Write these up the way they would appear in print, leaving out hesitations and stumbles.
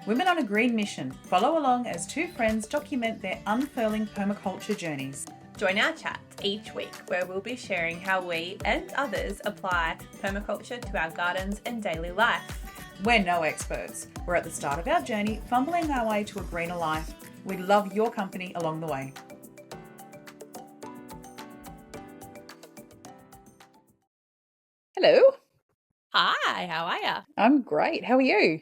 Women on a Green Mission. Follow along as two friends document their unfurling permaculture journeys. Join our chats each week where we'll be sharing how we and others apply permaculture to our gardens and daily life. We're no experts. We're at the start of our journey, fumbling our way to a greener life. We'd love your company along the way. Hello. Hi, how are ya? I'm great. How are you?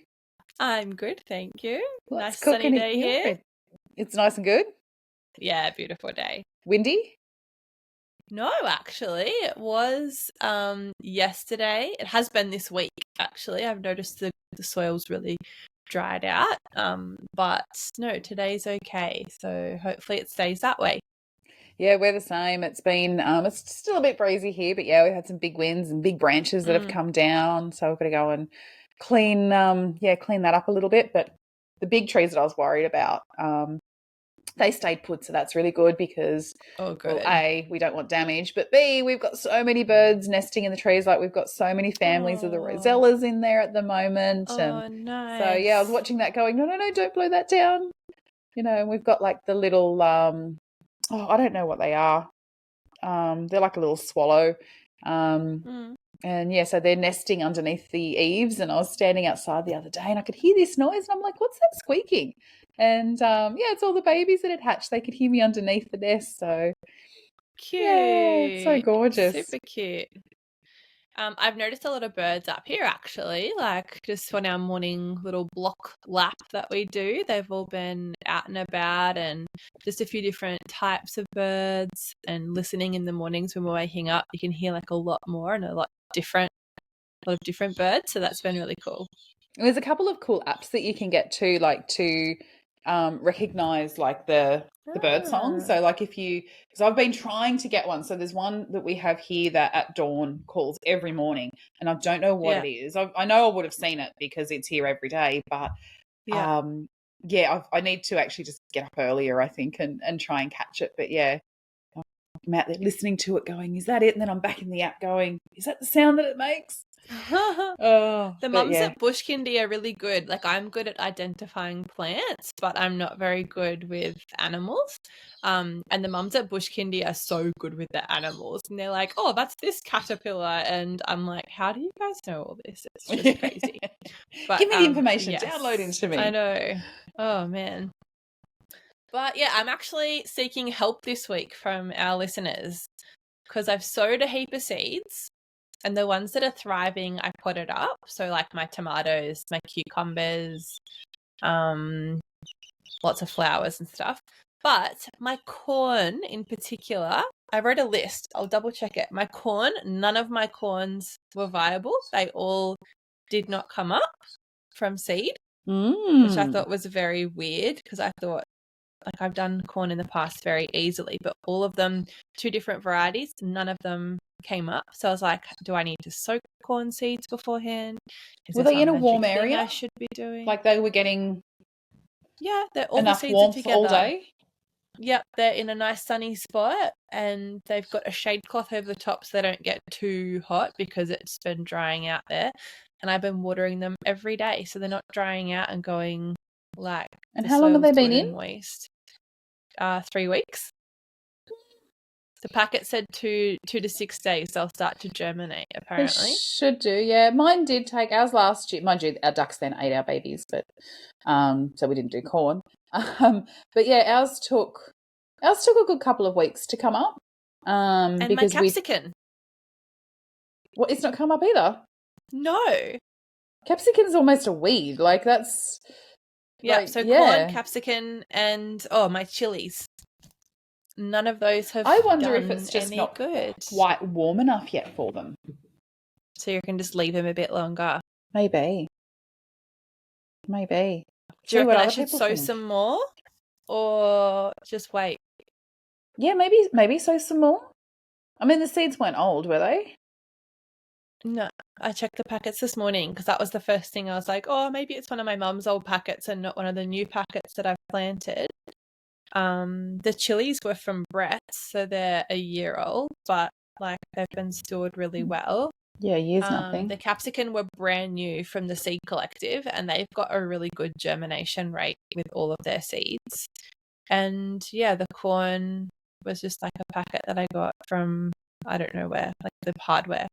I'm good, thank you. What's Nice sunny cooking day in your here. end? It's nice and good. Yeah, beautiful day. Windy? No, actually, it was yesterday. It has been this week, actually. I've noticed the soil's really dried out. But no, today's okay. So hopefully it stays that way. Yeah, we're the same. It's been it's still a bit breezy here, but yeah, we've had some big winds and big branches that have come down. So we've got to go and clean that up a little bit. But the big trees that I was worried about, they stayed put, so that's really good because Oh, good. well, A, we don't want damage, but B, we've got so many birds nesting in the trees. Like we've got so many families of the rosellas in there at the moment. Oh, And nice. so yeah, I was watching that going, no, don't blow that down. And we've got like the little I don't know what they are. They're like a little swallow. And yeah, so they're nesting underneath the eaves, and I was standing outside the other day and I could hear this noise and I'm like, what's that squeaking? And yeah, it's all the babies that had hatched. They could hear me underneath the nest. So Cute. yeah, it's so gorgeous. Super cute. I've noticed a lot of birds up here, actually, like just on our morning little block lap that we do. They've all been out and about, and just a few different types of birds, and listening in the mornings when we're waking up, you can hear like a lot more and a lot of different birds. So that's been really cool. And there's a couple of cool apps that you can get to, like to recognize like the bird songs. So like because I've been trying to get one. So there's one that we have here that at dawn calls every morning, and I don't know what it is. I know I would have seen it because it's here every day, but I need to actually just get up earlier, I think, and try and catch it. But yeah, I'm out there listening to it going, is that it? And then I'm back in the app going, is that the sound that it makes? The mums at Bush Kindy are really good. Like, I'm good at identifying plants, but I'm not very good with animals. And the mums at Bush Kindy are so good with the animals, and they're like, oh, that's this caterpillar, and I'm like, how do you guys know all this? It's just crazy. But give me the information, download into me. I know. Oh man. But yeah, I'm actually seeking help this week from our listeners because I've sowed a heap of seeds. And the ones that are thriving, I potted up. So like my tomatoes, my cucumbers, lots of flowers and stuff. But my corn in particular, I wrote a list. I'll double check it. My corn, none of my corns were viable. They all did not come up from seed, which I thought was very weird because I thought, like, I've done corn in the past very easily, but all of them, 2 different varieties, none of them came up. So I was like, do I need to soak corn seeds beforehand? Were they in a warm area? I should be doing. Like they were getting they're all enough the seeds warmth together all day? Yep, they're in a nice sunny spot, and they've got a shade cloth over the top so they don't get too hot because it's been drying out there. And I've been watering them every day, so they're not drying out and going like. And how long have they been in? Moist. 3 weeks. The packet said 2 to 6 days they'll start to germinate, apparently. They should do, yeah. Mine did take ours last year. Mind you, our ducks then ate our babies, but so we didn't do corn. But yeah, ours took a good couple of weeks to come up. And because my capsicum. It's not come up either. No. Capsicum's almost a weed. Like that's. Yeah, corn, capsicum, and my chilies. None of those have. I wonder if it's just not good. Quite warm enough yet for them. So you can just leave them a bit longer. Maybe. Do you reckon I should sow some more, or just wait? Yeah, maybe sow some more. I mean, the seeds weren't old, were they? No, I checked the packets this morning because that was the first thing I was like, oh, maybe it's one of my mum's old packets and not one of the new packets that I've planted. The chilies were from Brett's, so they're a year old, but like they've been stored really well. Yeah, years nothing. The capsicum were brand new from the Seed Collective, and they've got a really good germination rate with all of their seeds. And yeah, the corn was just like a packet that I got from, I don't know where, like the hardware.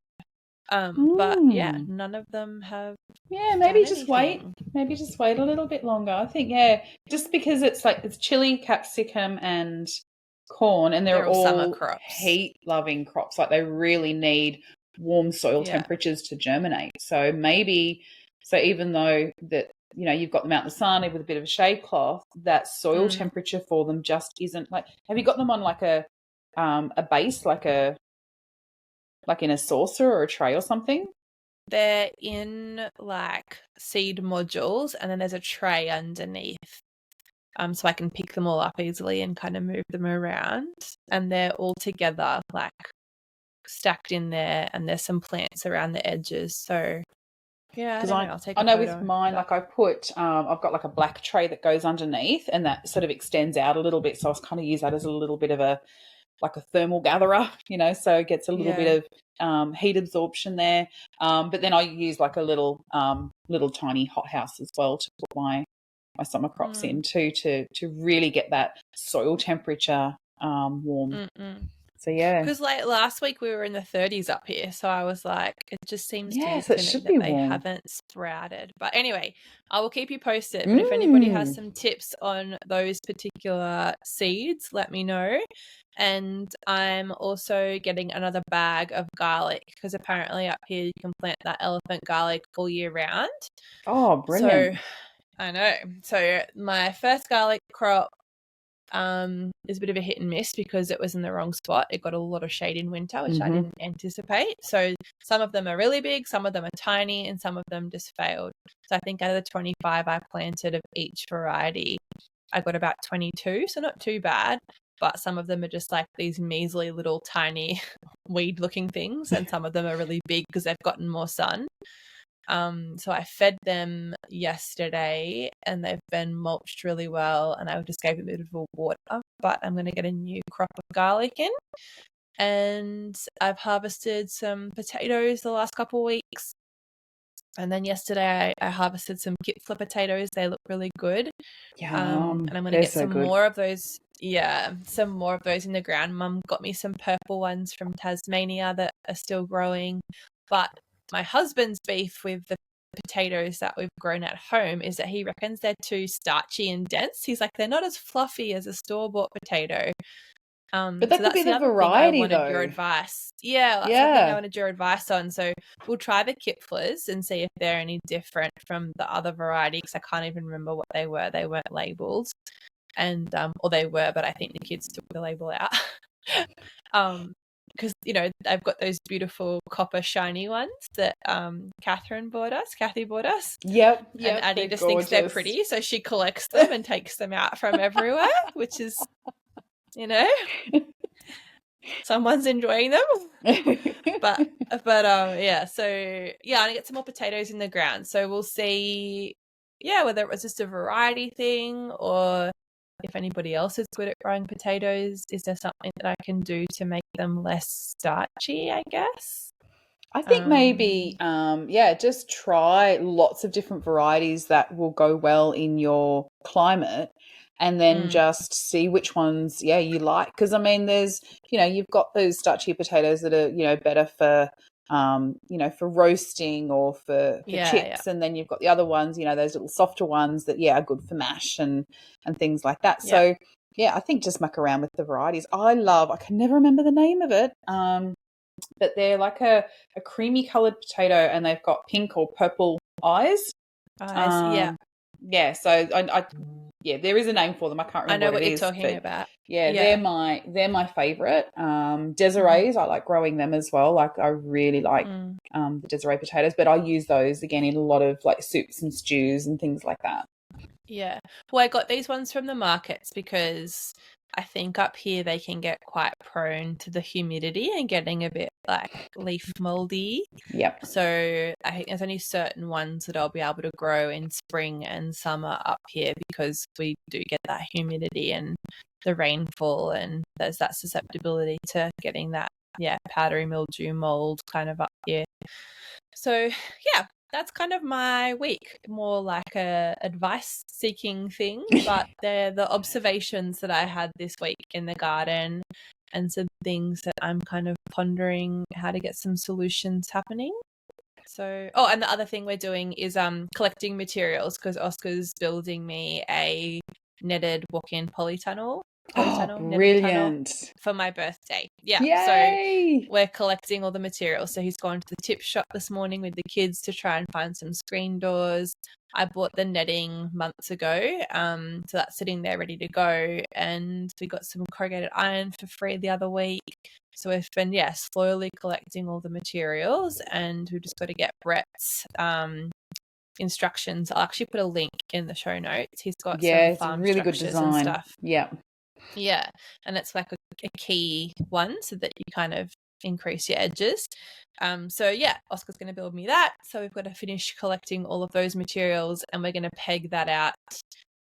But yeah, none of them have. Yeah, maybe done just wait. anything. Maybe just wait a little bit longer. I think, yeah, just because it's chili, capsicum, and corn, and they're They're all summer all crops. heat-loving crops. Like they really need warm soil temperatures to germinate. So maybe, even though that you've got them out in the sun with a bit of a shade cloth, that soil temperature for them just isn't like. Have you got them on like a base, like in a saucer or a tray or something? They're in like seed modules, and then there's a tray underneath. So I can pick them all up easily and kind of move them around. And they're all together, like stacked in there, and there's some plants around the edges. So yeah, I'll take a know photo with mine, like I put, I've got like a black tray that goes underneath, and that sort of extends out a little bit. So I was kind of use that as a little bit of a thermal gatherer, so it gets a little bit of heat absorption there. But then I use like a little tiny hothouse as well to put my summer crops in too, to really get that soil temperature warm. So yeah, because like last week we were in the 30s up here, so I was like, it just seems to me so it should be that they warm. haven't sprouted. But anyway, I will keep you posted. But if anybody has some tips on those particular seeds, let me know. And I'm also getting another bag of garlic, because apparently up here you can plant that elephant garlic all year round. Oh, brilliant. So I know. So my first garlic crop is a bit of a hit and miss because it was in the wrong spot. It got a lot of shade in winter, which I didn't anticipate. So some of them are really big, some of them are tiny, and some of them just failed. So I think out of the 25 I planted of each variety, I got about 22, so not too bad. But some of them are just like these measly little tiny weed-looking things, and some of them are really big because they've gotten more sun. So I fed them yesterday, and they've been mulched really well, and I just gave them a bit of water, but I'm going to get a new crop of garlic in. And I've harvested some potatoes the last couple of weeks. And then yesterday I harvested some Kipfler potatoes. They look really good. And I'm going to get some more of those. Yeah, some more of those in the ground. Mum got me some purple ones from Tasmania that are still growing. But my husband's beef with the potatoes that we've grown at home is that he reckons they're too starchy and dense. He's like, they're not as fluffy as a store-bought potato. But that could be the variety, though. Your advice. Yeah, that's something I wanted your advice on. So we'll try the Kipflers and see if they're any different from the other variety, because I can't even remember what they were. They weren't labelled. And or they were, but I think the kids took the label out. Because I've got those beautiful copper shiny ones that Kathy bought us. Yep. And Addie just thinks they're pretty, so she collects them and takes them out from everywhere, which is, someone's enjoying them. but yeah. So yeah, I get some more potatoes in the ground. So we'll see. Yeah, whether it was just a variety thing, or if anybody else is good at growing potatoes, is there something that I can do to make them less starchy, I guess? I think maybe, just try lots of different varieties that will go well in your climate, and then just see which ones, you like. Because, I mean, there's, you've got those starchy potatoes that are, better for, for roasting or for chips. And then you've got the other ones, those little softer ones that, are good for mash and things like that. Yeah. So, I think just muck around with the varieties. I can never remember the name of it. But they're like a creamy coloured potato, and they've got pink or purple eyes. Yeah. So I there is a name for them. I can't remember. I know what you're talking about. Yeah, they're my favourite. Desirees, I like growing them as well. Like I really like the Desiree potatoes, but I use those again in a lot of like soups and stews and things like that. Yeah. Well, I got these ones from the markets because I think up here they can get quite prone to the humidity and getting a bit like leaf moldy. Yep. So I think there's only certain ones that I'll be able to grow in spring and summer up here, because we do get that humidity and the rainfall, and there's that susceptibility to getting that powdery mildew mold kind of up here. So yeah, that's kind of my week, more like a advice seeking thing, but they're the observations that I had this week in the garden and some things that I'm kind of pondering how to get some solutions happening. So, and the other thing we're doing is collecting materials, because Oscar's building me a netted walk-in polytunnel, netted tunnel brilliant. for my birthday. Yeah. Yay! So we're collecting all the materials. So he's gone to the tip shop this morning with the kids to try and find some screen doors. I bought the netting months ago. So that's sitting there ready to go. And we got some corrugated iron for free the other week. So we've been, slowly collecting all the materials, and we've just got to get Brett's instructions. I'll actually put a link in the show notes. He's got some it's a farm really good structures and design. stuff. Yeah, and it's like a key one so that you kind of increase your edges. So Oscar's going to build me that. So we've got to finish collecting all of those materials, and we're going to peg that out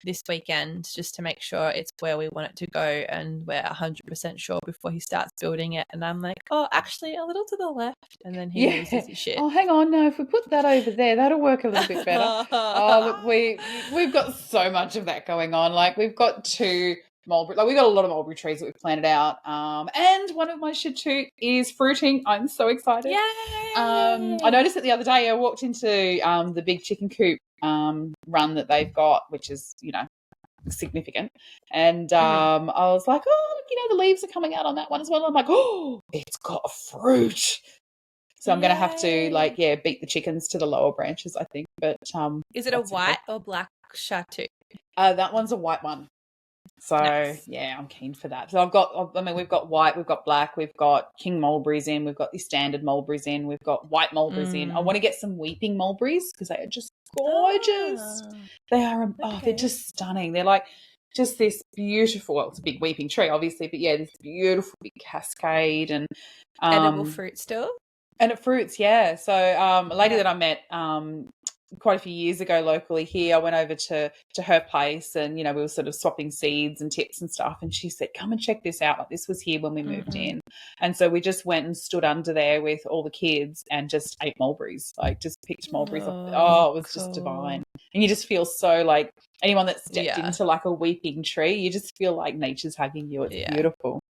this weekend just to make sure it's where we want it to go, and we're 100% sure before he starts building it. And I'm like, actually a little to the left, and then he loses his shit. Oh, hang on, no, if we put that over there, that'll work a little bit better. Look, we've got so much of that going on. Like, we've got two mulberry, like we've got a lot of mulberry trees that we've planted out, and one of my shit is fruiting. I'm so excited. Yay! I noticed it the other day. I walked into the big chicken coop run that they've got, which is significant, and I was like, the leaves are coming out on that one as well. I'm like, it's got fruit. So I'm going to have to beat the chickens to the lower branches, I think. But is it a white or black chartreuse? That one's a white one. So nice. I'm keen for that. So we've got white, we've got black, we've got king mulberries in, we've got the standard mulberries in, we've got white mulberries in. I want to get some weeping mulberries because they are just gorgeous. They are, they're just stunning. They're like just this beautiful, well, it's a big weeping tree, obviously, but this beautiful big cascade and edible fruit still. And it fruits, So a lady that I met quite a few years ago locally here, I went over to her place, and we were sort of swapping seeds and tips and stuff, and she said, come and check this out. Like, this was here when we moved in. And so we just went and stood under there with all the kids and just ate mulberries, like just picked mulberries off. It was just divine. And you just feel so like anyone that stepped into like a weeping tree, you just feel like nature's hugging you. It's beautiful.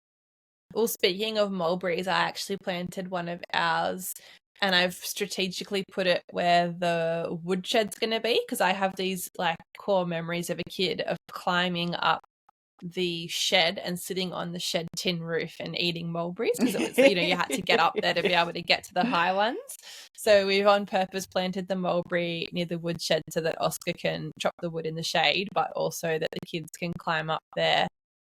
Well, speaking of mulberries, I actually planted one of ours, and I've strategically put it where the woodshed's going to be, because I have these like core memories of a kid of climbing up the shed and sitting on the shed tin roof and eating mulberries, because it was you had to get up there to be able to get to the high ones. So we've on purpose planted the mulberry near the woodshed so that Oscar can chop the wood in the shade, but also that the kids can climb up there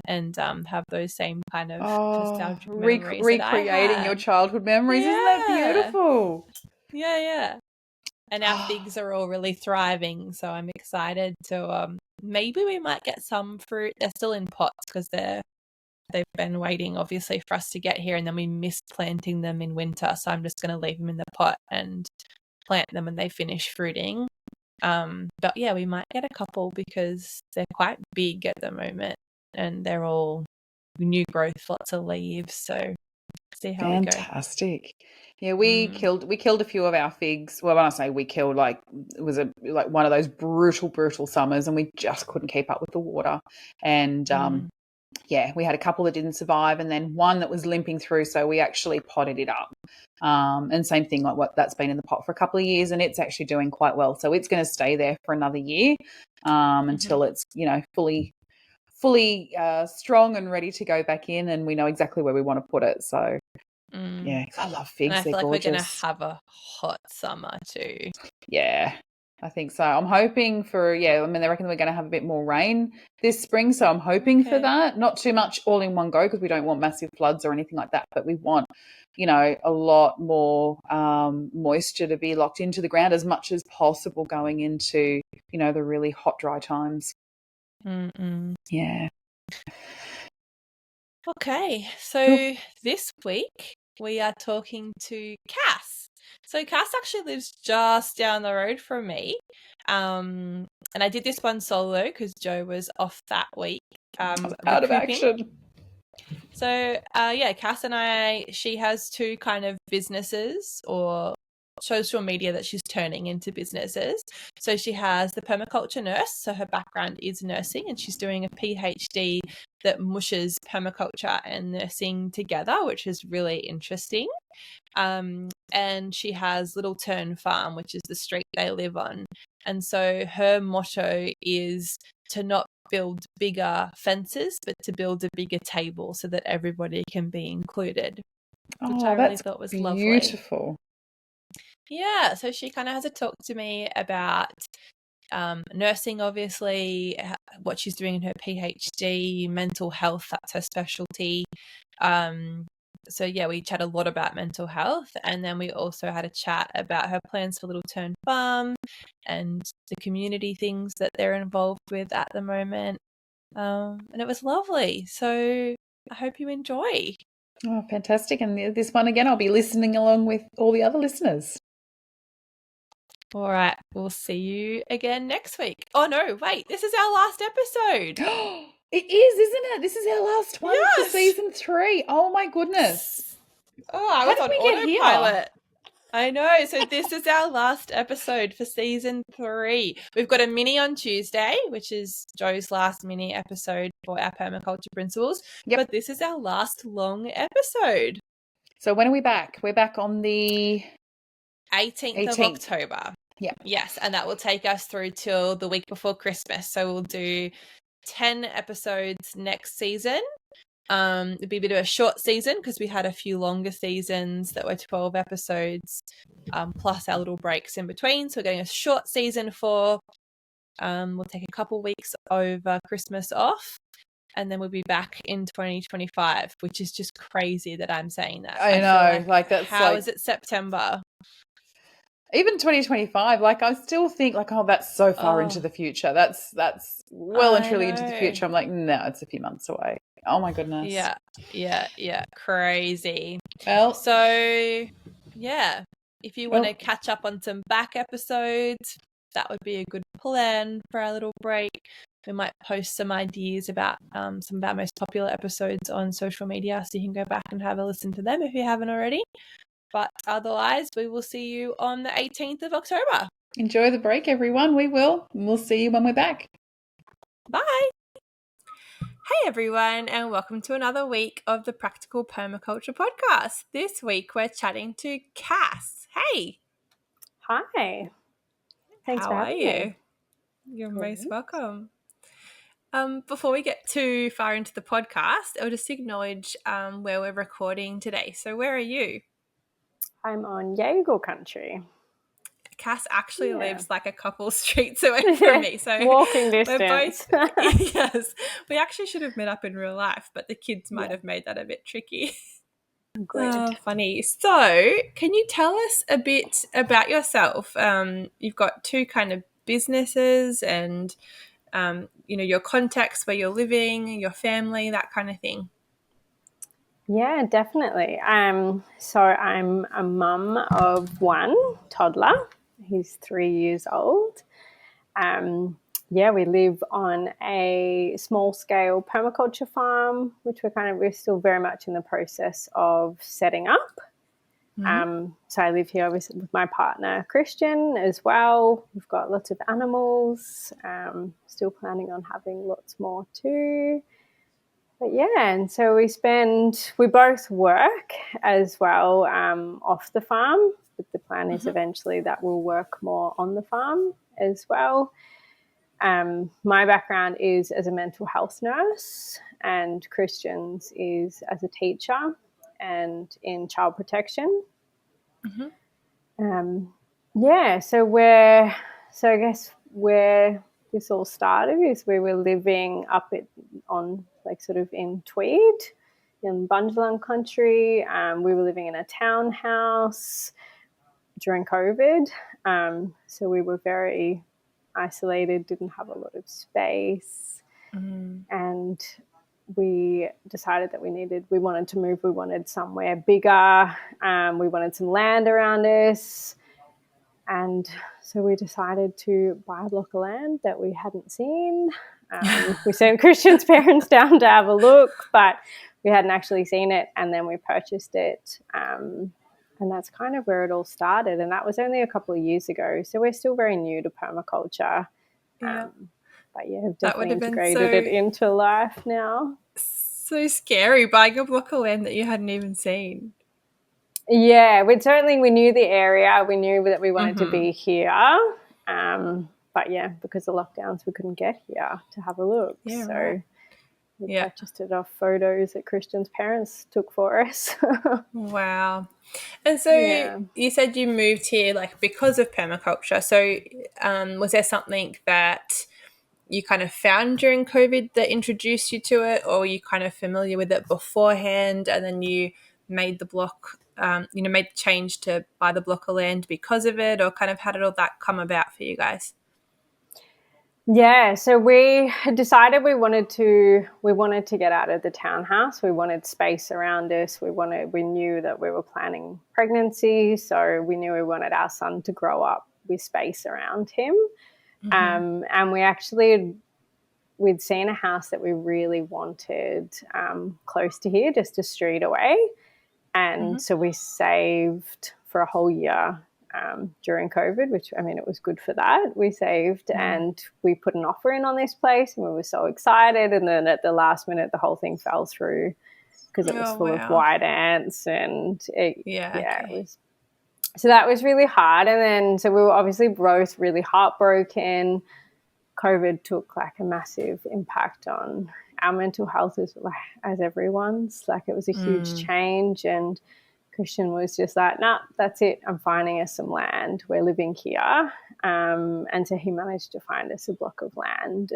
and have those same kind of nostalgic memories. Recreating your childhood memories. Isn't that beautiful? Yeah. And our figs are all really thriving, so I'm excited to maybe we might get some fruit. They're still in pots because they've been waiting obviously for us to get here, and then we missed planting them in winter, so I'm just going to leave them in the pot and plant them when they finish fruiting. But we might get a couple because they're quite big at the moment. And they're all new growth, lots of leaves. So see how we go. Fantastic. Yeah, we killed a few of our figs. Well, when I say we killed, like it was like one of those brutal summers, and we just couldn't keep up with the water. And we had a couple that didn't survive, and then one that was limping through. So we actually potted it up. And same thing, like what that's been in the pot for a couple of years, and it's actually doing quite well. So it's going to stay there for another year until it's fully strong and ready to go back in, and we know exactly where we want to put it. So I love figs. And I feel like gorgeous. We're going to have a hot summer too. Yeah, I think so. I'm hoping for they reckon we're going to have a bit more rain this spring, so I'm hoping for that. Not too much all in one go, because we don't want massive floods or anything like that, but we want a lot more moisture to be locked into the ground as much as possible going into the really hot, dry times. Yeah. Okay, so this week we are talking to Cass. So Cass actually lives just down the road from me, and I did this one solo because Joe was off that week. Out of action. So, Cass and she has two kind of businesses or social media that she's turning into businesses. So she has the permaculture nurse. So her background is nursing, and she's doing a PhD that mushes permaculture and nursing together, which is really interesting. And she has Little Turn Farm, which is the street they live on. And so her motto is to not build bigger fences, but to build a bigger table so that everybody can be included, which I really thought was beautiful. Lovely. Yeah, so she kind of has a talk to me about nursing, obviously, what she's doing in her PhD, mental health, that's her specialty. So yeah, we chat a lot about mental health, and then we also had a chat about her plans for Little Turn Farm and the community things that they're involved with at the moment. And it was lovely. So I hope you enjoy. Oh, fantastic. And this one again, I'll be listening along with all the other listeners. All right, we'll see you again next week. Oh no, wait, this is our last episode. It is, isn't it? This is our last one for season 3. Oh my goodness. Oh, I was on autopilot. I know. So this is our last episode for season 3. We've got a mini on Tuesday, which is Joe's last mini episode for our permaculture principles. Yep. But this is our last long episode. So when are we back? We're back on the 18th of October. Yeah. Yes, and that will take us through till the week before Christmas. So we'll do 10 episodes next season. It'll be a bit of a short season because we had a few longer seasons that were 12 episodes, plus our little breaks in between. So we're getting a short season 4. We'll take a couple weeks over Christmas off, and then we'll be back in 2025, which is just crazy that I'm saying that. I know, like that's how is it September? Even 2025, like I still think like, oh, that's so far into the future. That's well and truly into the future. I'm like, no, it's a few months away. Oh my goodness. Yeah. Crazy. Well, so yeah, if you want to catch up on some back episodes, that would be a good plan for our little break. We might post some ideas about some of our most popular episodes on social media, so you can go back and have a listen to them if you haven't already. But otherwise, we will see you on the 18th of October. Enjoy the break, everyone. We will. And we'll see you when we're back. Bye. Hey, everyone, and welcome to another week of the Practical Permaculture podcast. This week, we're chatting to Cass. Hey. Hi. Thanks for having me. You're most welcome. Before we get too far into the podcast, I'll just acknowledge where we're recording today. So where are you? I'm on Yaegal country. Cass actually lives like a couple streets away from me. So walking distance. We're both, yes. We actually should have met up in real life, but the kids might have made that a bit tricky. Good. Funny. So can you tell us a bit about yourself? You've got 2 kind of businesses and, your context, where you're living, your family, that kind of thing. Yeah, definitely. So I'm a mum of 1 toddler. He's 3 years old. We live on a small-scale permaculture farm, which we're still very much in the process of setting up. Mm-hmm. So I live here obviously with my partner Christian as well. We've got lots of animals. Still planning on having lots more too. But and so we both work as well off the farm, but the plan is eventually that we'll work more on the farm as well. My background is as a mental health nurse, and Christian's is as a teacher and in child protection. Mm-hmm. So I guess where this all started is we were living in Tweed in Bundjalung country. We were living in a townhouse during COVID. So we were very isolated, didn't have a lot of space. And we decided that we wanted to move. We wanted somewhere bigger. We wanted some land around us. And so we decided to buy a block of land that we hadn't seen. We sent Christian's parents down to have a look, but we hadn't actually seen it, and then we purchased it. And that's kind of where it all started. And that was only a couple of years ago. So we're still very new to permaculture. Yeah. But yeah, I've definitely integrated it into life now. So scary, buying a block of land that you hadn't even seen. Yeah, we knew the area. We knew that we wanted to be here. But yeah, because of lockdowns, we couldn't get here to have a look. Yeah, so right. we purchased it off photos that Christian's parents took for us. Wow. And so you said you moved here like because of permaculture. So was there something that you kind of found during COVID that introduced you to it, or were you kind of familiar with it beforehand and then you made the block, made the change to buy the block of land because of it, or kind of how did all that come about for you guys? Yeah, so we had decided we wanted to get out of the townhouse. We wanted space around us. We knew that we were planning pregnancy, so we knew we wanted our son to grow up with space around him. And we'd seen a house that we really wanted close to here, just a street away. And so we saved for a whole year during COVID, which, I mean, it was good for that. We saved and we put an offer in on this place and we were so excited. And then at the last minute, the whole thing fell through because it was full of white ants and it was. So that was really hard. And then, so we were obviously both really heartbroken. COVID took like a massive impact on our mental health as everyone's. Like it was a huge change, and Christian was just like, nah, that's it. I'm finding us some land. We're living here. And so he managed to find us a block of land.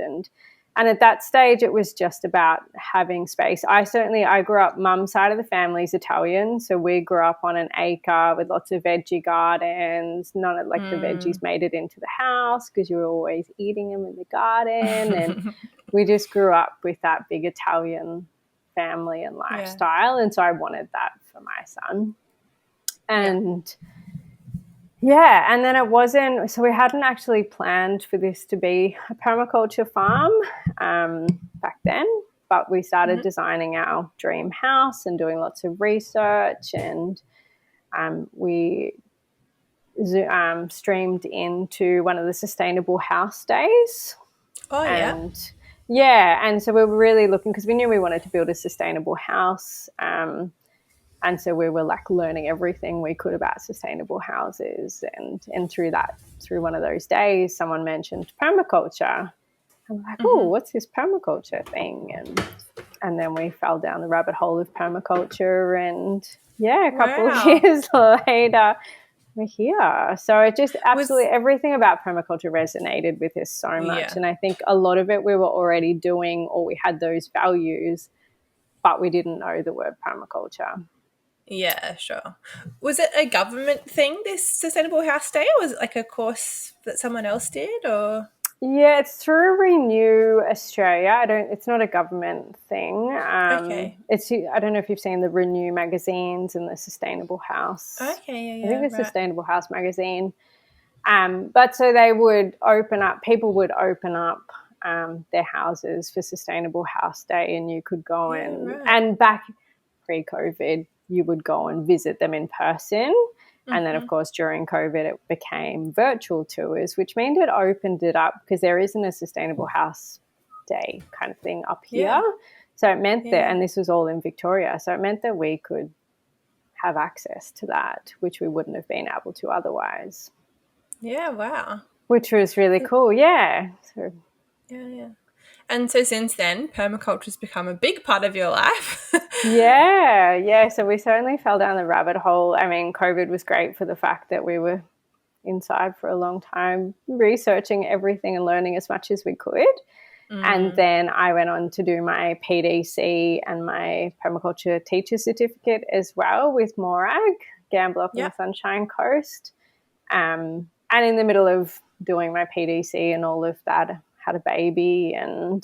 And at that stage, it was just about having space. I grew up, mum's side of the family is Italian. So we grew up on an acre with lots of veggie gardens. None of the veggies made it into the house because you were always eating them in the garden. And we just grew up with that big Italian family and lifestyle. And so I wanted that for my son. And and then it wasn't, so we hadn't actually planned for this to be a permaculture farm back then, but we started designing our dream house and doing lots of research, and we streamed into one of the sustainable house days. And so we were really looking, because we knew we wanted to build a sustainable house. And so we were like learning everything we could about sustainable houses. And through one of those days, someone mentioned permaculture. I'm like, oh, what's this permaculture thing? And then we fell down the rabbit hole of permaculture. And a couple of years later, we're here. So it just absolutely everything about permaculture resonated with us so much. And I think a lot of it we were already doing, or we had those values, but we didn't know the word permaculture. Yeah, sure. Was it a government thing, this Sustainable House Day, or was it like a course that someone else did, or? Yeah, it's through Renew Australia. It's not a government thing. It's, I don't know if you've seen the Renew magazines and the Sustainable House. Okay, I think the Sustainable House magazine. But so people would open up their houses for Sustainable House Day, and you could go and back pre-COVID, you would go and visit them in person. And then, of course, during COVID, it became virtual tours, which meant it opened it up, because there isn't a Sustainable House Day kind of thing up here. So it meant that, and this was all in Victoria, so it meant that we could have access to that, which we wouldn't have been able to otherwise. Yeah, wow. Which was really cool, So, And so since then, permaculture's become a big part of your life. So we certainly fell down the rabbit hole. I mean, COVID was great for the fact that we were inside for a long time, researching everything and learning as much as we could. And then I went on to do my PDC and my permaculture teacher certificate as well with Morag, Gamble up on the Sunshine Coast. And in the middle of doing my PDC and all of that, had a baby, and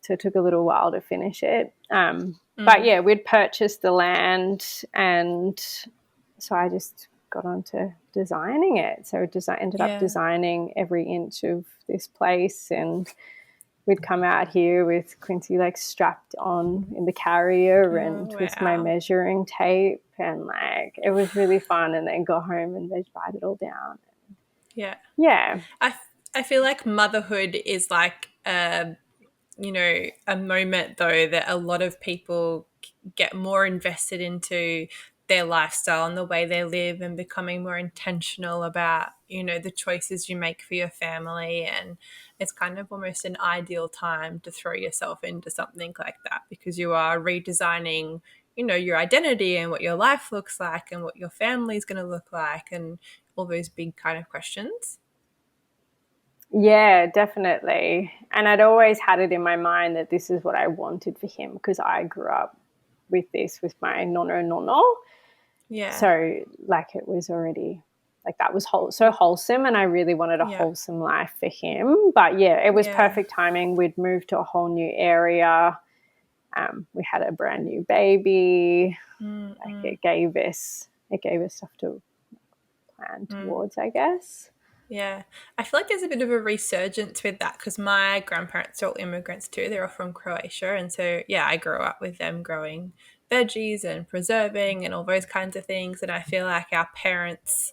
so it took a little while to finish it. But we'd purchased the land, and so I just got on to designing it. So ended up designing every inch of this place, and we'd come out here with Quincy like strapped on in the carrier and with my measuring tape, and like it was really fun, and then go home and they'd write it all down. Yeah. I feel like motherhood is like a moment though that a lot of people get more invested into their lifestyle and the way they live, and becoming more intentional about, the choices you make for your family. And it's kind of almost an ideal time to throw yourself into something like that, because you are redesigning, your identity and what your life looks like and what your family is going to look like, and all those big kind of questions. Yeah, definitely. And I'd always had it in my mind that this is what I wanted for him, because I grew up with this with my nono. Yeah. So like it was already like that was so wholesome, and I really wanted a wholesome life for him. But yeah, it was perfect timing. We'd moved to a whole new area. We had a brand new baby. Like it gave us stuff to plan towards, I guess. Yeah, I feel like there's a bit of a resurgence with that, because my grandparents are all immigrants too. They're all from Croatia. And so, I grew up with them growing veggies and preserving and all those kinds of things. And I feel like our parents'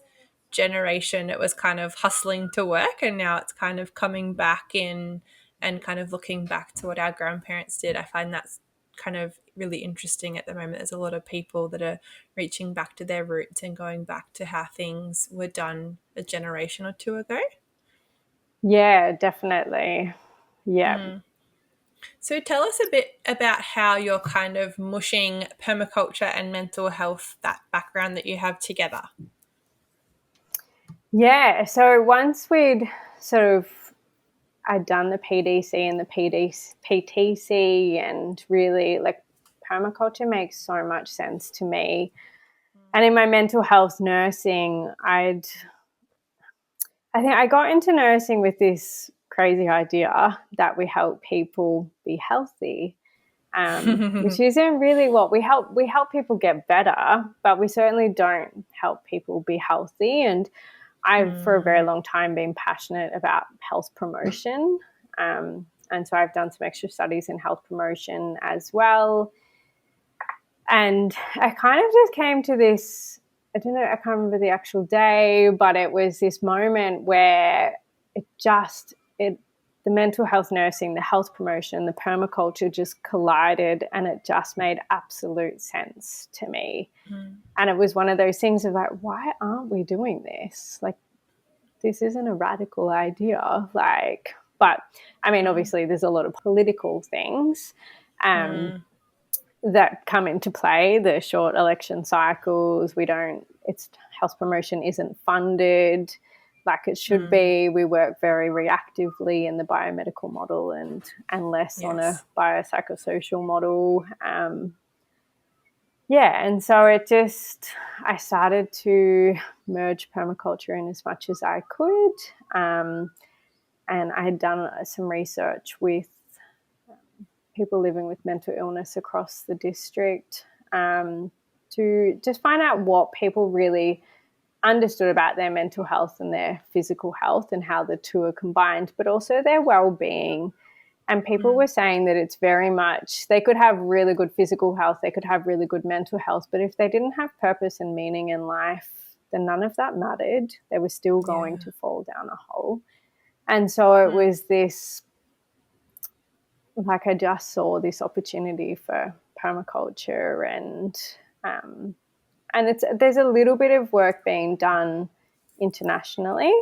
generation, it was kind of hustling to work, and now it's kind of coming back in and kind of looking back to what our grandparents did. I find that's kind of really interesting at the moment. There's a lot of people that are reaching back to their roots and going back to how things were done a generation or two ago. Yeah, definitely. Yeah. So tell us a bit about how you're kind of mushing permaculture and mental health, that background that you have, together. Yeah, so once I'd done the PDC and the PTC, and really like permaculture makes so much sense to me. And in my mental health nursing, I think I got into nursing with this crazy idea that we help people be healthy, which isn't really what we help. We help people get better, but we certainly don't help people be healthy. And I've for a very long time been passionate about health promotion. And so I've done some extra studies in health promotion as well. And I kind of just came to this, I don't know, I can't remember the actual day, but it was this moment where the mental health nursing, the health promotion, the permaculture just collided, and it just made absolute sense to me. And it was one of those things of like, why aren't we doing this? Like, this isn't a radical idea. Like, but I mean, obviously there's a lot of political things that come into play, the short election cycles. Health promotion isn't funded like it should be. We work very reactively in the biomedical model and less on a biopsychosocial model. And so I started to merge permaculture in as much as I could. And I had done some research with people living with mental illness across the district to just find out what people really understood about their mental health and their physical health, and how the two are combined, but also their well-being. And people were saying that it's very much, they could have really good physical health, they could have really good mental health, but if they didn't have purpose and meaning in life, then none of that mattered. They were still going to fall down a hole. And so it was this, like I just saw this opportunity for permaculture, and there's a little bit of work being done internationally.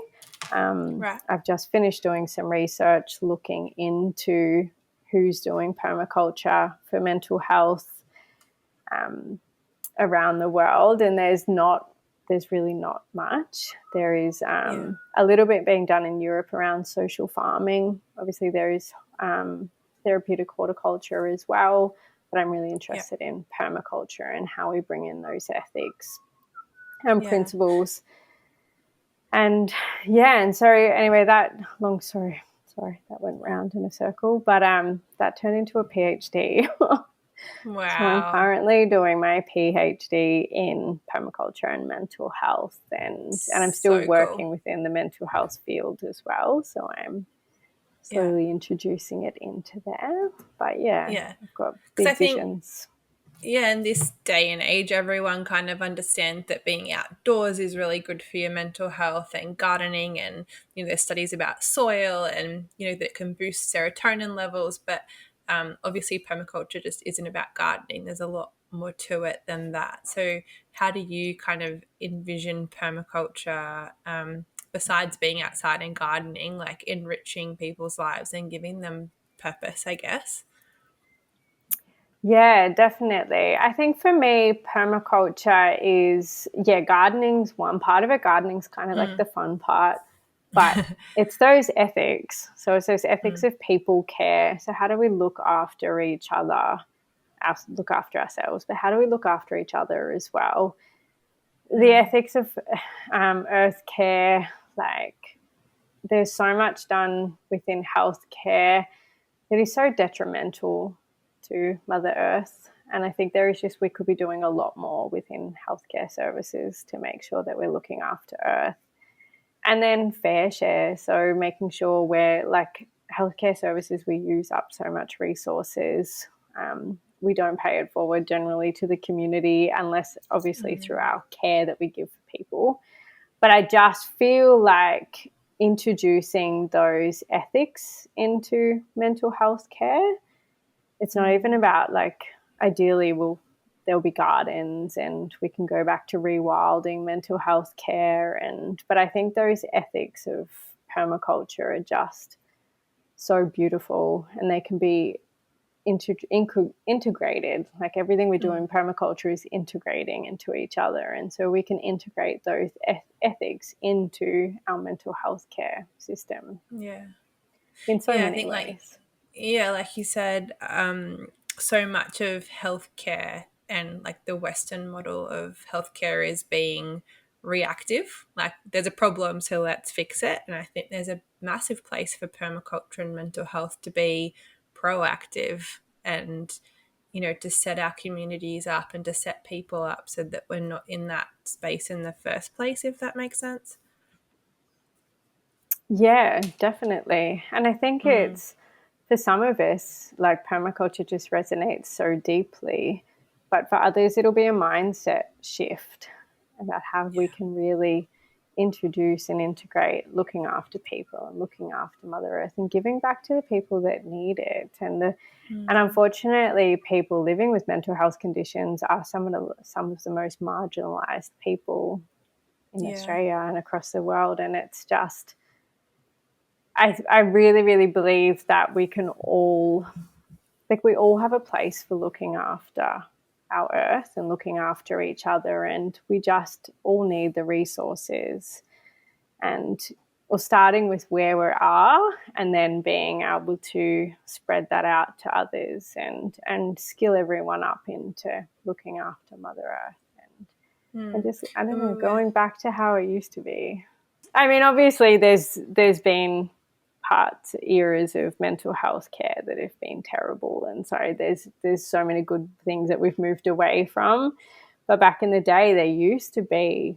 I've just finished doing some research looking into who's doing permaculture for mental health around the world, and there's really not much. There is a little bit being done in Europe around social farming. Obviously there is therapeutic horticulture as well, but I'm really interested in permaculture and how we bring in those ethics and principles. And so anyway, that long story, sorry, that went round in a circle, but that turned into a PhD. Wow. So I'm currently doing my PhD in permaculture and mental health, and I'm still working within the mental health field as well. So I'm slowly introducing it into there. But I've got big visions. In this day and age, everyone kind of understands that being outdoors is really good for your mental health, and gardening, and there's studies about soil, and that it can boost serotonin levels. But obviously permaculture just isn't about gardening. There's a lot more to it than that. So how do you kind of envision permaculture, besides being outside and gardening, like enriching people's lives and giving them purpose, I guess? Yeah, definitely. I think for me, permaculture is, gardening's one part of it. Gardening's kind of like the fun part, but it's those ethics. So it's those ethics of people care. So how do we look after each other, look after ourselves, but how do we look after each other as well? The ethics of earth care, like there's so much done within healthcare that is so detrimental to Mother Earth. And I think we could be doing a lot more within healthcare services to make sure that we're looking after Earth. And then fair share. So making sure we're like healthcare services, we use up so much resources. We don't pay it forward generally to the community unless obviously through our care that we give for people. But I just feel like introducing those ethics into mental health care, it's not even about like, ideally there'll be gardens and we can go back to rewilding mental health care, but I think those ethics of permaculture are just so beautiful, and they can be integrated. Like everything we do in permaculture is integrating into each other, and so we can integrate those ethics into our mental health care system in so many ways. Like you said, so much of healthcare and like the Western model of healthcare is being reactive. Like there's a problem, so let's fix it. And I think there's a massive place for permaculture and mental health to be proactive, and to set our communities up and to set people up so that we're not in that space in the first place, if that makes sense. Yeah, definitely. And I think it's, for some of us, like permaculture just resonates so deeply, but for others it'll be a mindset shift about how we can really introduce and integrate looking after people and looking after Mother Earth and giving back to the people that need it. And unfortunately, people living with mental health conditions are some of the most marginalized people in Australia and across the world. And it's just, I really, really believe that we can all, like we all have a place for looking after our earth and looking after each other, and we just all need the resources, and or starting with where we are and then being able to spread that out to others and skill everyone up into looking after Mother Earth and just, I don't know, going back to how it used to be. I mean, obviously there's been eras of mental health care that have been terrible, and so there's so many good things that we've moved away from, but back in the day there used to be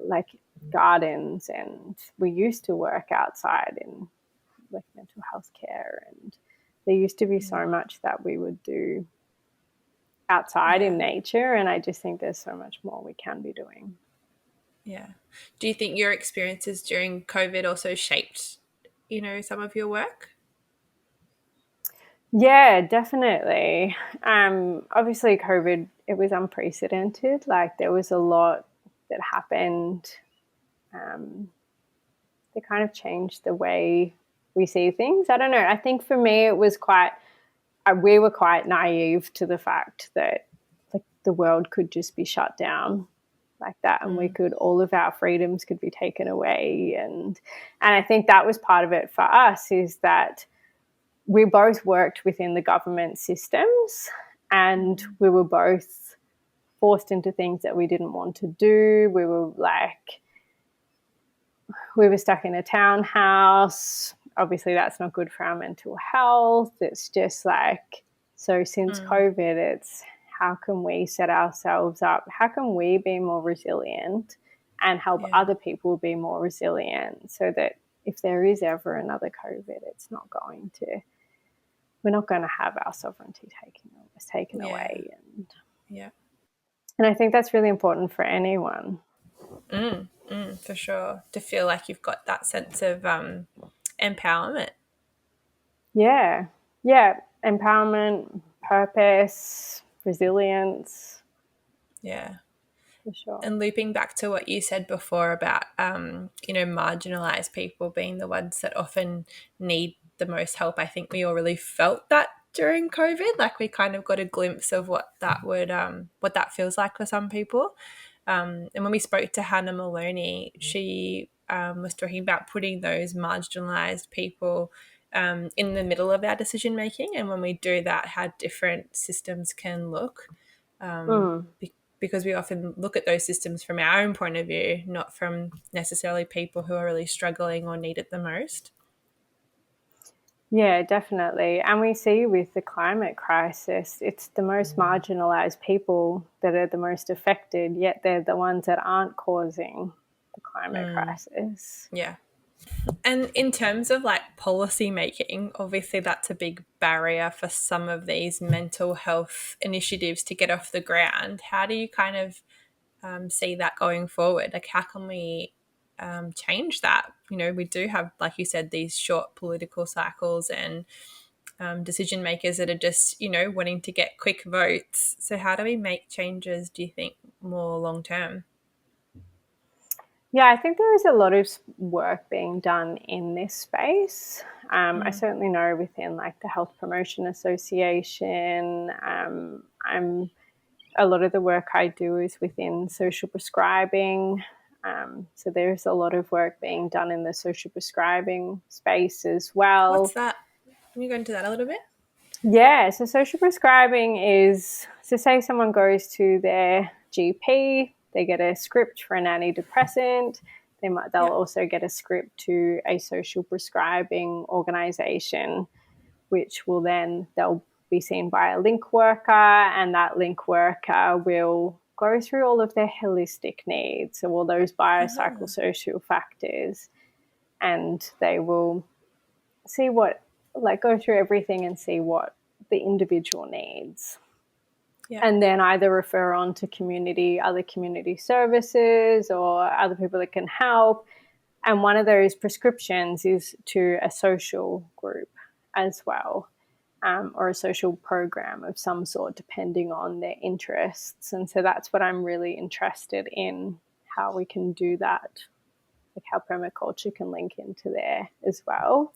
like gardens, and we used to work outside in like mental health care, and there used to be so much that we would do outside in nature, and I just think there's so much more we can be doing. Do you think your experiences during COVID also shaped some of your work? Yeah, definitely. Obviously COVID, it was unprecedented. Like there was a lot that happened that kind of changed the way we see things. I don't know. I think for me it was we were quite naive to the fact that like the world could just be shut down like that, and all of our freedoms could be taken away, and I think that was part of it for us, is that we both worked within the government systems, and we were both forced into things that we didn't want to do. We were stuck in a townhouse. Obviously that's not good for our mental health. It's just like, so since COVID, it's how can we set ourselves up? How can we be more resilient and help other people be more resilient, so that if there is ever another COVID, we're not going to have our sovereignty taken away. And I think that's really important for anyone. For sure. To feel like you've got that sense of empowerment. Yeah. Empowerment, purpose, resilience. Yeah. For sure. And looping back to what you said before about, marginalised people being the ones that often need the most help, I think we all really felt that during COVID. Like we kind of got a glimpse of what that feels like for some people. And when we spoke to Hannah Maloney, she was talking about putting those marginalised people in the middle of our decision making, and when we do that, how different systems can look. Because we often look at those systems from our own point of view, not from necessarily people who are really struggling or need it the most. Yeah, definitely. And we see with the climate crisis, it's the most marginalised people that are the most affected, yet they're the ones that aren't causing the climate crisis. Yeah. And in terms of like policy making, obviously that's a big barrier for some of these mental health initiatives to get off the ground. How do you kind of see that going forward? Like how can we change that? We do have, like you said, these short political cycles and decision makers that are just, wanting to get quick votes. So how do we make changes, do you think, more long term? Yeah, I think there is a lot of work being done in this space. I certainly know within like the Health Promotion Association, a lot of the work I do is within social prescribing. So there's a lot of work being done in the social prescribing space as well. What's that? Can you go into that a little bit? Yeah, so social prescribing is, so say someone goes to their GP, they get a script for an antidepressant, they'll also get a script to a social prescribing organisation, which will then, they'll be seen by a link worker, and that link worker will go through all of their holistic needs, so all those biopsychosocial factors, and they will see go through everything and see what the individual needs. And then either refer on to other community services or other people that can help. And one of those prescriptions is to a social group as well, or a social program of some sort, depending on their interests. And so that's what I'm really interested in, how we can do that, like how permaculture can link into there as well.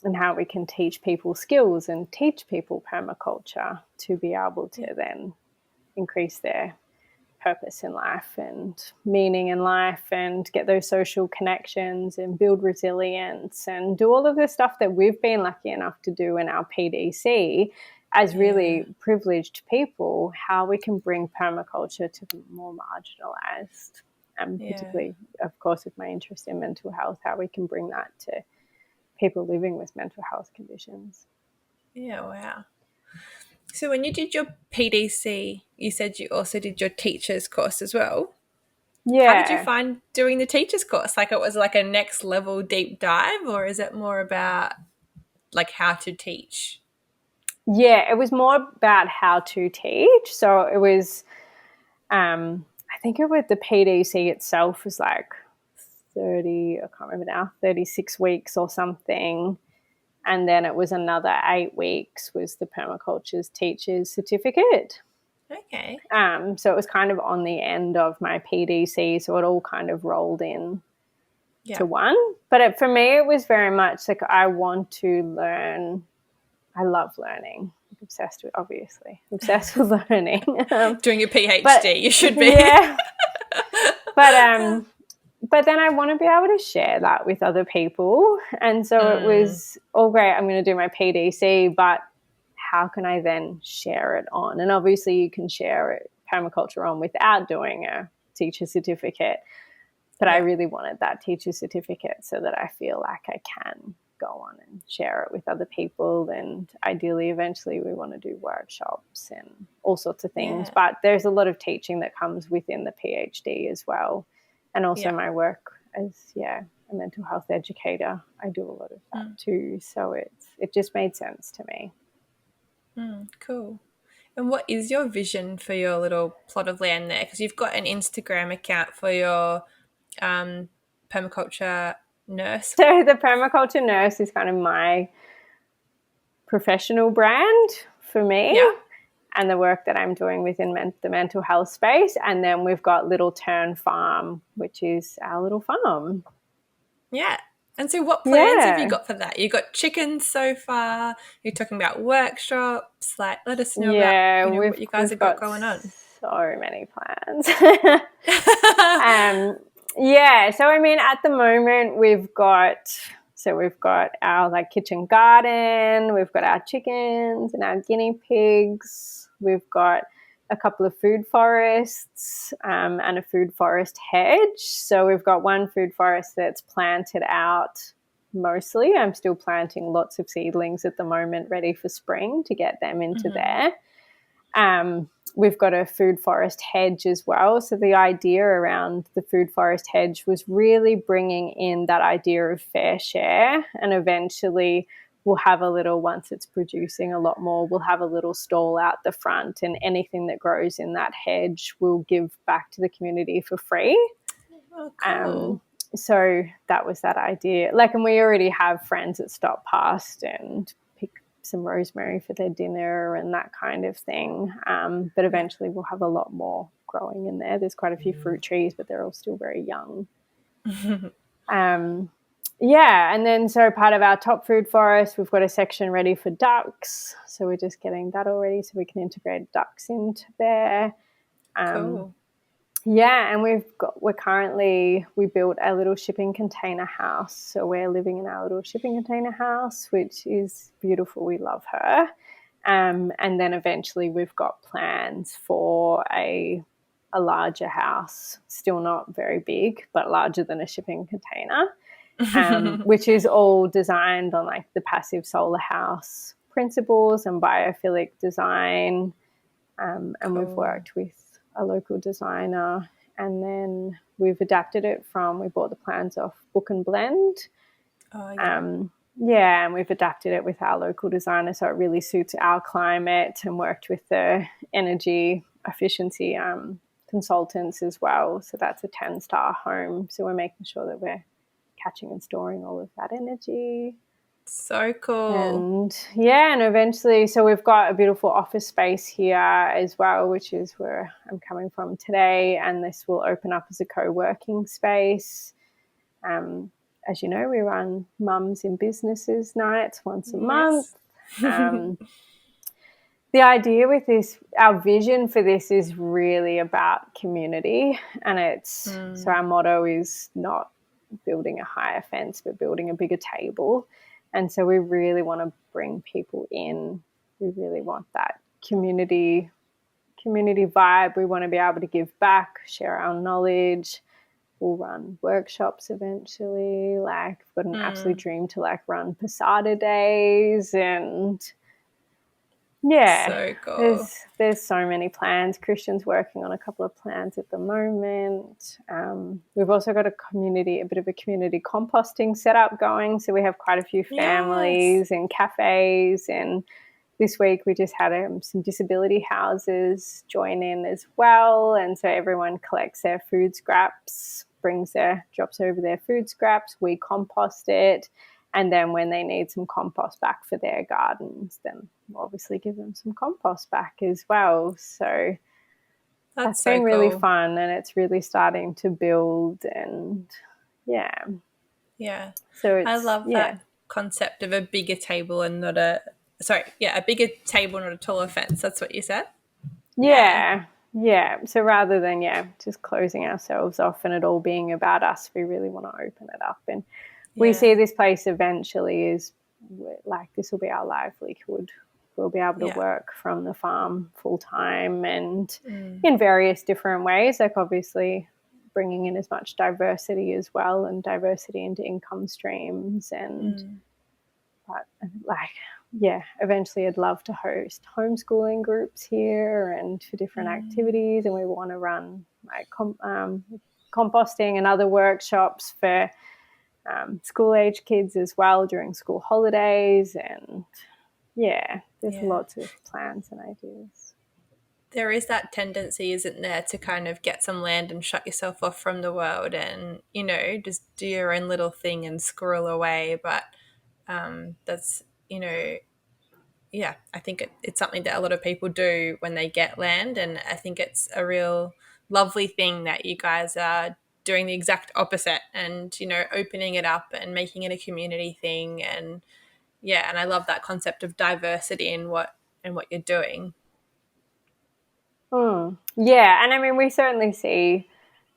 And how we can teach people skills and teach people permaculture to be able to then increase their purpose in life and meaning in life and get those social connections and build resilience and do all of the stuff that we've been lucky enough to do in our PDC as really privileged people, how we can bring permaculture to the more marginalised, and particularly, of course, with my interest in mental health, how we can bring that to people living with mental health conditions. Yeah, wow. So when you did your PDC, you said you also did your teacher's course as well. Yeah. How did you find doing the teacher's course? Like it was like a next level deep dive, or is it more about like how to teach? Yeah, it was more about how to teach. So it was, I think it was the PDC itself was like 36 weeks or something. And then it was another 8 weeks was the permaculture's teacher's certificate. Okay. So it was kind of on the end of my PDC, so it all kind of rolled in to one. But for me, it was very much like I want to learn. I love learning. I'm obsessed with learning. Doing your PhD, you should be. Yeah. But then I want to be able to share that with other people. And so it was all great. I'm going to do my PDC, but how can I then share it on? And obviously you can share permaculture on without doing a teacher certificate. But I really wanted that teacher certificate so that I feel like I can go on and share it with other people. And ideally, eventually we want to do workshops and all sorts of things. But there's a lot of teaching that comes within the PhD as well. And also my work as, mental health educator, I do a lot of that too. So it just made sense to me. Cool. And what is your vision for your little plot of land there? Because you've got an Instagram account for your permaculture nurse. So the permaculture nurse is kind of my professional brand for me. Yeah. And the work that I'm doing within the mental health space. And then we've got Little Turn Farm, which is our little farm. Yeah. And so what plans have you got for that? You got chickens so far. You're talking about workshops. Like, let us know about what you guys have got going on. So many plans. So I mean, at the moment we've got our like kitchen garden, we've got our chickens and our guinea pigs, we've got a couple of food forests and a food forest hedge. So we've got one food forest that's planted out mostly. I'm still planting lots of seedlings at the moment, ready for spring to get them into there. We've got a food forest hedge as well. So the idea around the food forest hedge was really bringing in that idea of fair share, and eventually we'll have once it's producing a lot more, we'll have a little stall out the front, and anything that grows in that hedge we'll give back to the community for free. Oh, cool. So that was that idea. And we already have friends that stop past and pick some rosemary for their dinner and that kind of thing. But eventually we'll have a lot more growing in there. There's quite a few fruit trees, but they're all still very young. And then so part of our top food forest, we've got a section ready for ducks. So we're just getting that all ready so we can integrate ducks into there. Cool. Yeah, and we built a little shipping container house. So we're living in our little shipping container house, which is beautiful. We love her. And then eventually we've got plans for a larger house, still not very big, but larger than a shipping container, which is all designed on like the passive solar house principles and biophilic design. And we've worked with a local designer, and then we've adapted it we bought the plans off Book and Blend. And we've adapted it with our local designer so it really suits our climate, and worked with the energy efficiency consultants as well. So that's a 10-star home. So we're making sure that we're catching and storing all of that energy. So cool. And eventually, so we've got a beautiful office space here as well, which is where I'm coming from today. And this will open up as a co-working space. As you know, we run Mums in Businesses nights once a month. The idea with this, our vision for this is really about community. And so our motto is not building a higher fence, but building a bigger table. And so we really want to bring people in. We really want that community vibe. We want to be able to give back, share our knowledge. We'll run workshops eventually. We've got an absolute dream to run Posada days, and so cool. There's so many plans. Christian's working on a couple of plans at the moment. We've also got a bit of a community composting setup going. So we have quite a few families and cafes. And this week we just had some disability houses join in as well. And so everyone collects their food scraps, drops over their food scraps. We compost it. And then when they need some compost back for their gardens, then we'll obviously give them some compost back as well. So that's been really fun, and it's really starting to build. And so I love that concept of a bigger table and not a bigger table, not a taller fence. That's what you said. So rather than just closing ourselves off and it all being about us, we really want to open it up. And we see this place eventually is this will be our livelihood. We'll be able to work from the farm full time and in various different ways, obviously bringing in as much diversity as well, and diversity into income streams. And eventually I'd love to host homeschooling groups here and for different activities. And we want to run composting and other workshops for school-age kids as well during school holidays. And, there's lots of plans and ideas. There is that tendency, isn't there, to kind of get some land and shut yourself off from the world and, just do your own little thing and squirrel away. But that's, I think it's something that a lot of people do when they get land. And I think it's a real lovely thing that you guys are doing the exact opposite and, opening it up and making it a community thing. And, and I love that concept of diversity in what you're doing. Yeah, and I mean, we certainly see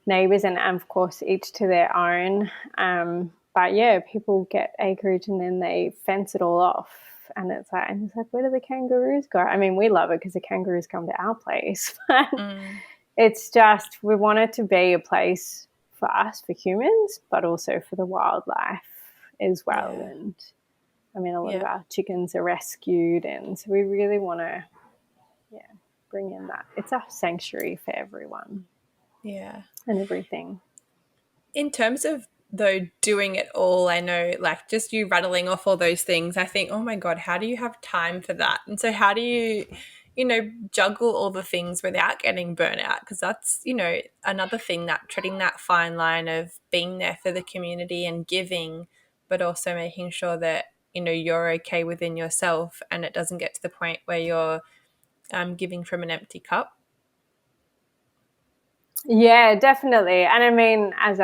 neighbours and of course each to their own. But people get acreage and then they fence it all off. And it's like, where do the kangaroos go? I mean, we love it because the kangaroos come to our place. But it's just, we want it to be a place for us, for humans, but also for the wildlife as well. Yeah. And I mean, a lot of our chickens are rescued. And so we really want to, bring in that. It's a sanctuary for everyone. Yeah. And everything. In terms of, though, doing it all, I know, like, just you rattling off all those things, I think, oh my God, how do you have time for that? And so how do you, juggle all the things without getting burnt out? Because that's, another thing, that treading that fine line of being there for the community and giving, but also making sure that, you're okay within yourself and it doesn't get to the point where you're giving from an empty cup. Yeah, definitely. And I mean, as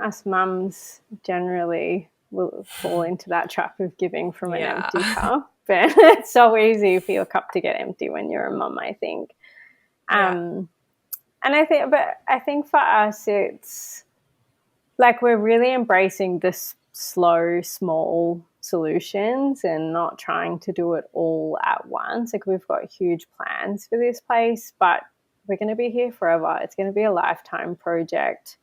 us mums generally will fall into that trap of giving from an empty cup. But it's so easy for your cup to get empty when you're a mum, I think. And I think for us, it's like we're really embracing this slow, small solutions and not trying to do it all at once. Like, we've got huge plans for this place, but we're going to be here forever. It's going to be a lifetime project.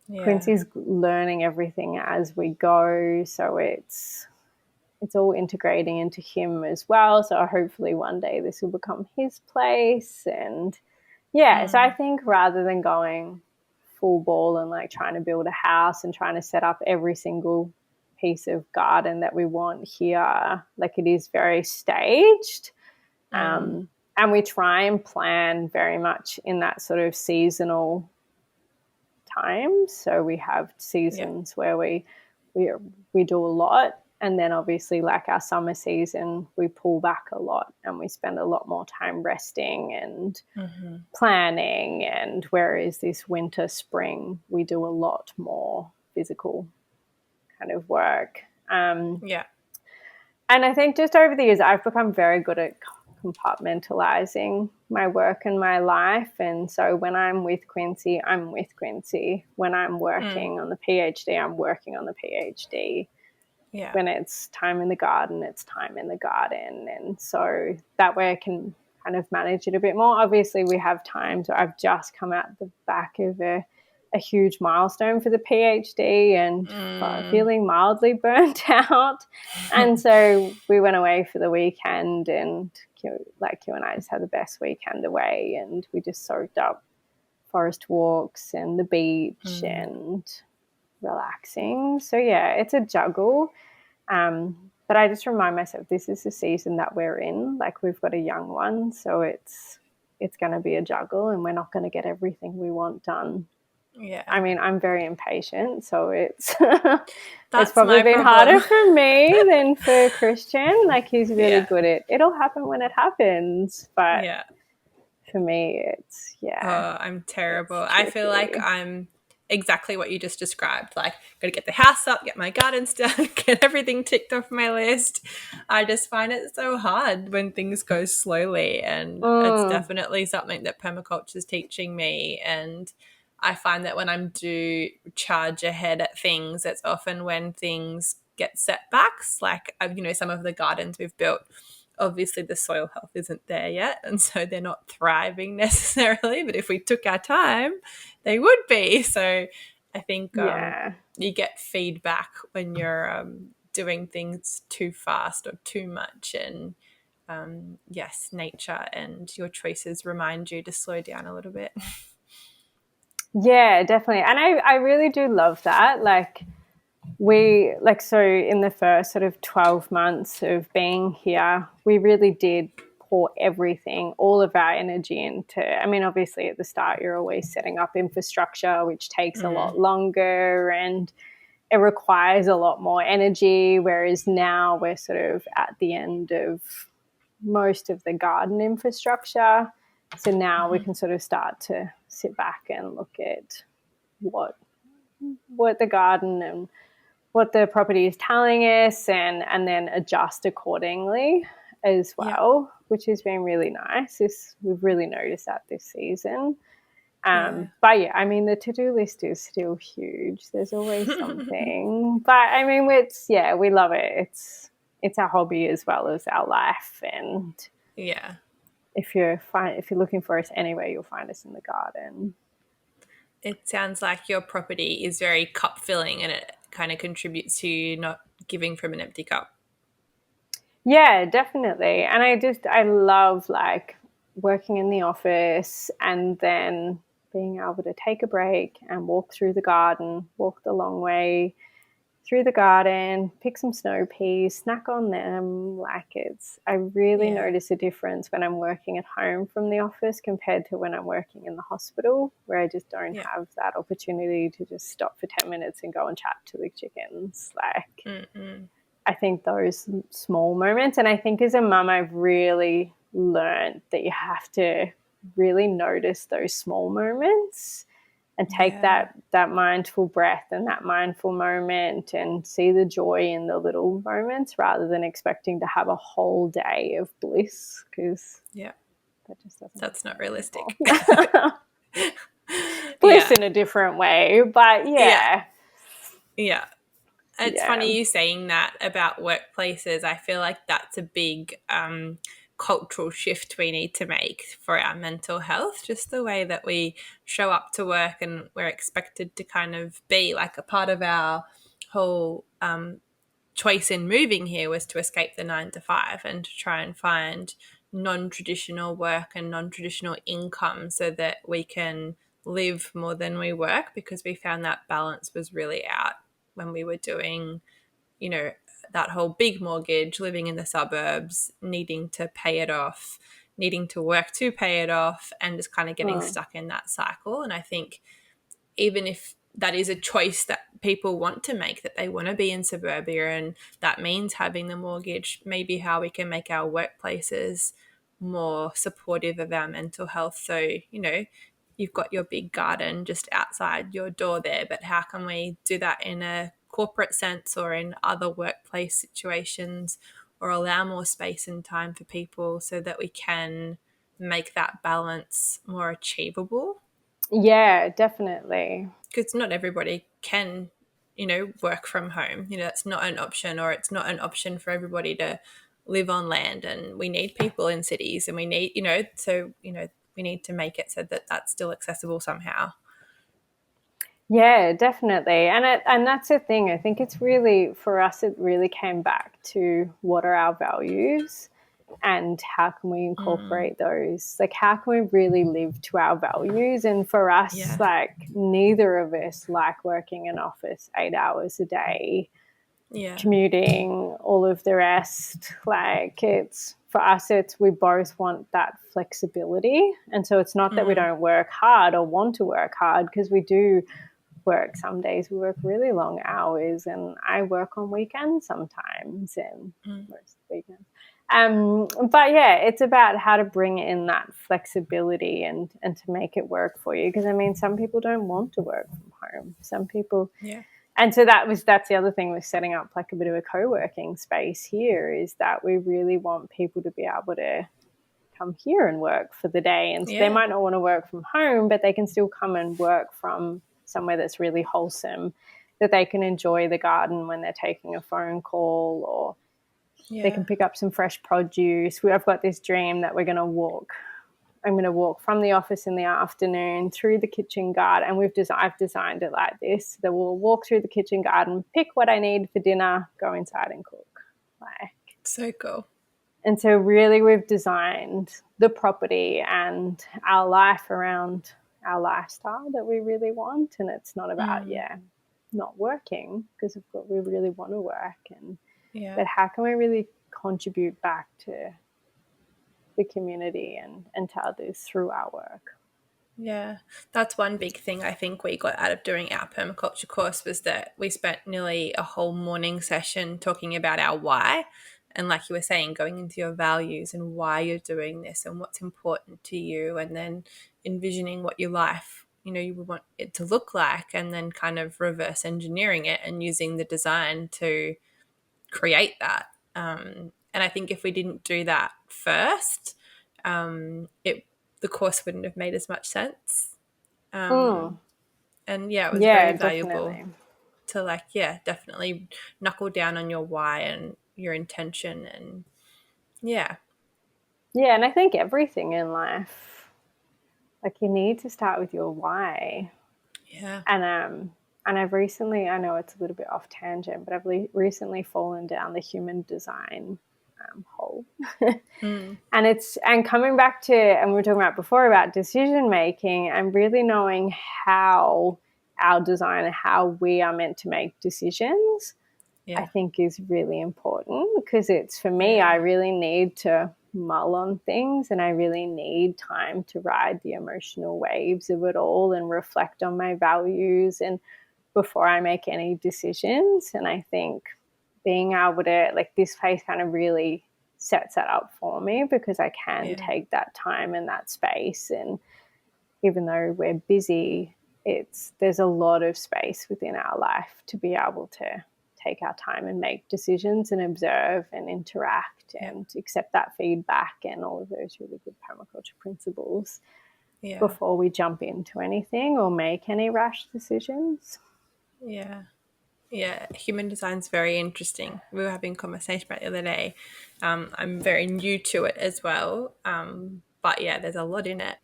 Yeah. Quincy's learning everything as we go, so it's all integrating into him as well. So hopefully one day this will become his place. And so I think rather than going full ball and like trying to build a house and trying to set up every single piece of garden that we want here, like, it is very staged. And we try and plan very much in that sort of seasonal time. So we have seasons where we do a lot, and then obviously, like our summer season, we pull back a lot and we spend a lot more time resting and planning. And whereas this winter, spring, we do a lot more physical kind of work. And I think just over the years, I've become very good at compartmentalizing my work and my life. And so when I'm with Quincy, I'm with Quincy. When I'm working on the PhD, I'm working on the PhD. Yeah. When it's time in the garden, it's time in the garden. And so that way I can kind of manage it a bit more. Obviously, we have times where I've just come out the back of a huge milestone for the PhD and feeling mildly burnt out. And so we went away for the weekend, and Q and I just had the best weekend away, and we just soaked up forest walks and the beach and relaxing. So it's a juggle. But I just remind myself, this is the season that we're in. Like, we've got a young one, so it's going to be a juggle, and we're not going to get everything we want done. Yeah. I mean, I'm very impatient, so it's it's probably been harder for me than for Christian. Like, he's really good at, it'll happen when it happens. But for me, it's Oh, I'm terrible. I feel like I'm exactly what you just described. Like, got to get the house up, get my gardens done, get everything ticked off my list. I just find it so hard when things go slowly, and it's definitely something that permaculture is teaching me. And I find that when I do charge ahead at things, it's often when things get setbacks. Like, some of the gardens we've built, obviously the soil health isn't there yet, and so they're not thriving necessarily, but if we took our time, they would be. So I think you get feedback when you're doing things too fast or too much, and nature and your choices remind you to slow down a little bit. Yeah, definitely. And I really do love that. Like, we so in the first sort of 12 months of being here, we really did pour everything, all of our energy into, I mean, obviously at the start you're always setting up infrastructure, which takes a lot longer and it requires a lot more energy, whereas now we're sort of at the end of most of the garden infrastructure. So now we can sort of start to sit back and look at what the garden and what the property is telling us and then adjust accordingly as well, which has been really nice. We've really noticed that this season. But yeah, I mean, the to-do list is still huge. There's always something. But I mean, we love it. It's our hobby as well as our life. And if you're looking for us anywhere, you'll find us in the garden. It sounds like your property is very cup filling and it kind of contributes to you not giving from an empty cup. Yeah, definitely. And I love like working in the office and then being able to take a break and walk through the garden, walk the long way through the garden, pick some snow peas, snack on them. Like I really notice a difference when I'm working at home from the office compared to when I'm working in the hospital, where I just don't have that opportunity to just stop for 10 minutes and go and chat to the chickens. Like, I think those small moments, and I think as a mum, I've really learned that you have to really notice those small moments and take that mindful breath and that mindful moment and see the joy in the little moments rather than expecting to have a whole day of bliss, because that's not realistic. Bliss in a different way, but It's funny you saying that about workplaces. I feel like that's a big cultural shift we need to make for our mental health, just the way that we show up to work and we're expected to kind of be. Like, a part of our whole choice in moving here was to escape the 9 to 5 and to try and find non-traditional work and non-traditional income so that we can live more than we work, because we found that balance was really out when we were doing, that whole big mortgage, living in the suburbs, needing to pay it off, needing to work to pay it off, and just kind of getting stuck in that cycle. And I think even if that is a choice that people want to make, that they want to be in suburbia and that means having the mortgage, maybe how we can make our workplaces more supportive of our mental health. So, you've got your big garden just outside your door there, but how can we do that in a corporate sense or in other workplace situations, or allow more space and time for people so that we can make that balance more achievable? Yeah, definitely. Because not everybody can, work from home. It's not an option, or it's not an option for everybody to live on land, and we need people in cities, and we need, we need to make it so that that's still accessible somehow. Yeah, definitely. And that's the thing. I think it's really, for us, it really came back to what are our values and how can we incorporate those? Like, how can we really live to our values? And for us, like, neither of us like working in office 8 hours a day, commuting, all of the rest. Like, for us, we both want that flexibility. And so it's not that we don't work hard or want to work hard, because we do work. Some days we work really long hours, and I work on weekends sometimes, and most weekends. But yeah, it's about how to bring in that flexibility and to make it work for you. Because I mean, some people don't want to work from home. Some people, and so that's the other thing with setting up like a bit of a co-working space here, is that we really want people to be able to come here and work for the day. And so they might not want to work from home, but they can still come and work from somewhere that's really wholesome, that they can enjoy the garden when they're taking a phone call, or they can pick up some fresh produce. I've got this dream that I'm going to walk from the office in the afternoon through the kitchen garden, and I've designed it like this, that we'll walk through the kitchen garden, pick what I need for dinner, go inside and cook. Like, so cool. And so really we've designed the property and our life around our lifestyle that we really want. And it's not about, not working because of what we really want to work, and Yeah. but how can we really contribute back to the community and to others through our work? Yeah, that's one big thing I think we got out of doing our permaculture course, was that we spent nearly a whole morning session talking about our why. And like you were saying, going into your values and why you're doing this and what's important to you, and then envisioning what your life, you would want it to look like, and then kind of reverse engineering it and using the design to create that. And I think if we didn't do that first, the course wouldn't have made as much sense. And it was very valuable definitely. to definitely knuckle down on your why and your intention. And yeah, and I think everything in life, like, you need to start with your why. Yeah. And I've recently, I know it's a little bit off tangent, but I've recently fallen down the human design hole. And coming back to, and we were talking about before about decision making, and really knowing how our design and how we are meant to make decisions, I think is really important, because it's, for me, I really need to mull on things, and I really need time to ride the emotional waves of it all and reflect on my values and before I make any decisions. And I think being able to, like, this place kind of really sets that up for me, because I can take that time and that space. And even though we're busy, there's a lot of space within our life to be able to take our time and make decisions and observe and interact and accept that feedback and all of those really good permaculture principles before we jump into anything or make any rash decisions. Yeah, human design's very interesting. We were having a conversation about it the other day. I'm very new to it as well. But there's a lot in it.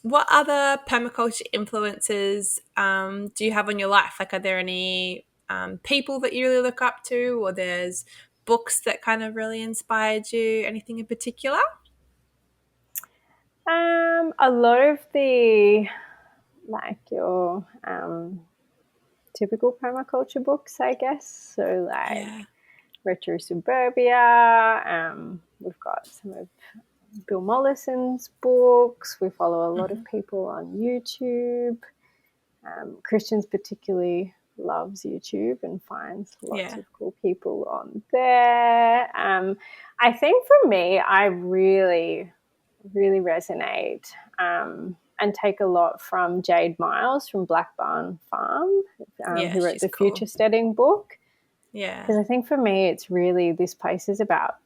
What other permaculture influences do you have on your life? Like, are there any people that you really look up to, or there's books that kind of really inspired you? Anything in particular? A lot of the, like, your typical permaculture books, I guess. So like Retro Suburbia. We've got some of Bill Mollison's books. We follow a lot of people on YouTube. Christians particularly loves YouTube and finds lots of cool people on there. I think for me, I really, really resonate and take a lot from Jade Miles from Black Barn Farm, who wrote the cool. Future Steading book. Yeah. Because I think for me, it's really, this place is about,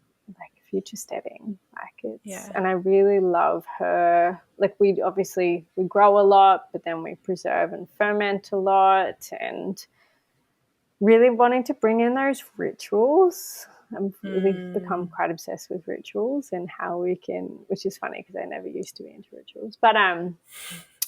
like, future steading. Like, it's, and I really love her. Like, we grow a lot, but then we preserve and ferment a lot, and really wanting to bring in those rituals. I've really become quite obsessed with rituals and how we can, which is funny because I never used to be into rituals, but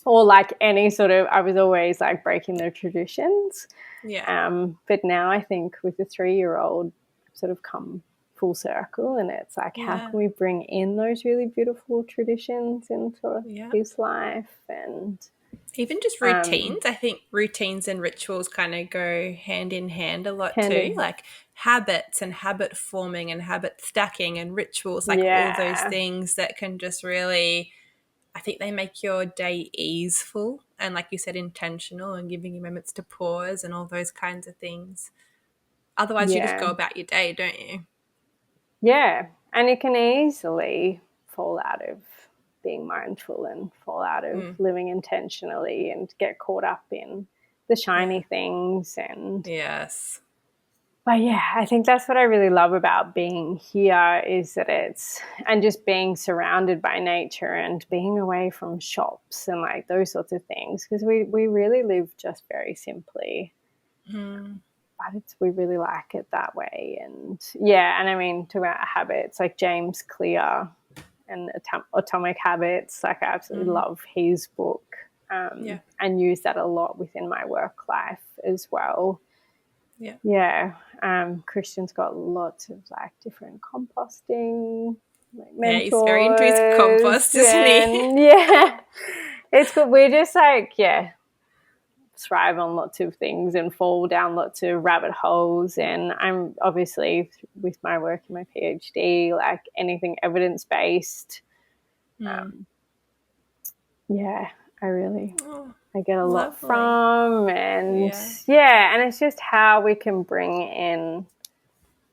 or like any sort of, I was always like breaking the traditions. But now I think with the 3-year-old, I've sort of come full circle, and it's like, how can we bring in those really beautiful traditions into his life? And even just routines. I think routines and rituals kind of go hand in hand a lot too. Like habits and habit forming and habit stacking and rituals, like all those things that can just really, I think they make your day easeful and, like you said, intentional, and giving you moments to pause and all those kinds of things. Otherwise, you just go about your day, don't you? Yeah, and it can easily fall out of being mindful and fall out of living intentionally and get caught up in the shiny things. And but I think that's what I really love about being here, is that it's, and just being surrounded by nature and being away from shops and like those sorts of things, because we really live just very simply. But we really like it that way. And and I mean, talking about habits, like James Clear and Atomic Habits, like I absolutely love his book and use that a lot within my work life as well. Christian's got lots of like different composting mentors. He's very into his compost, isn't he? It's good. We're just like, thrive on lots of things and fall down lots of rabbit holes. And I'm obviously, with my work in my PhD, like anything evidence-based, I get a lot from. And and it's just how we can bring in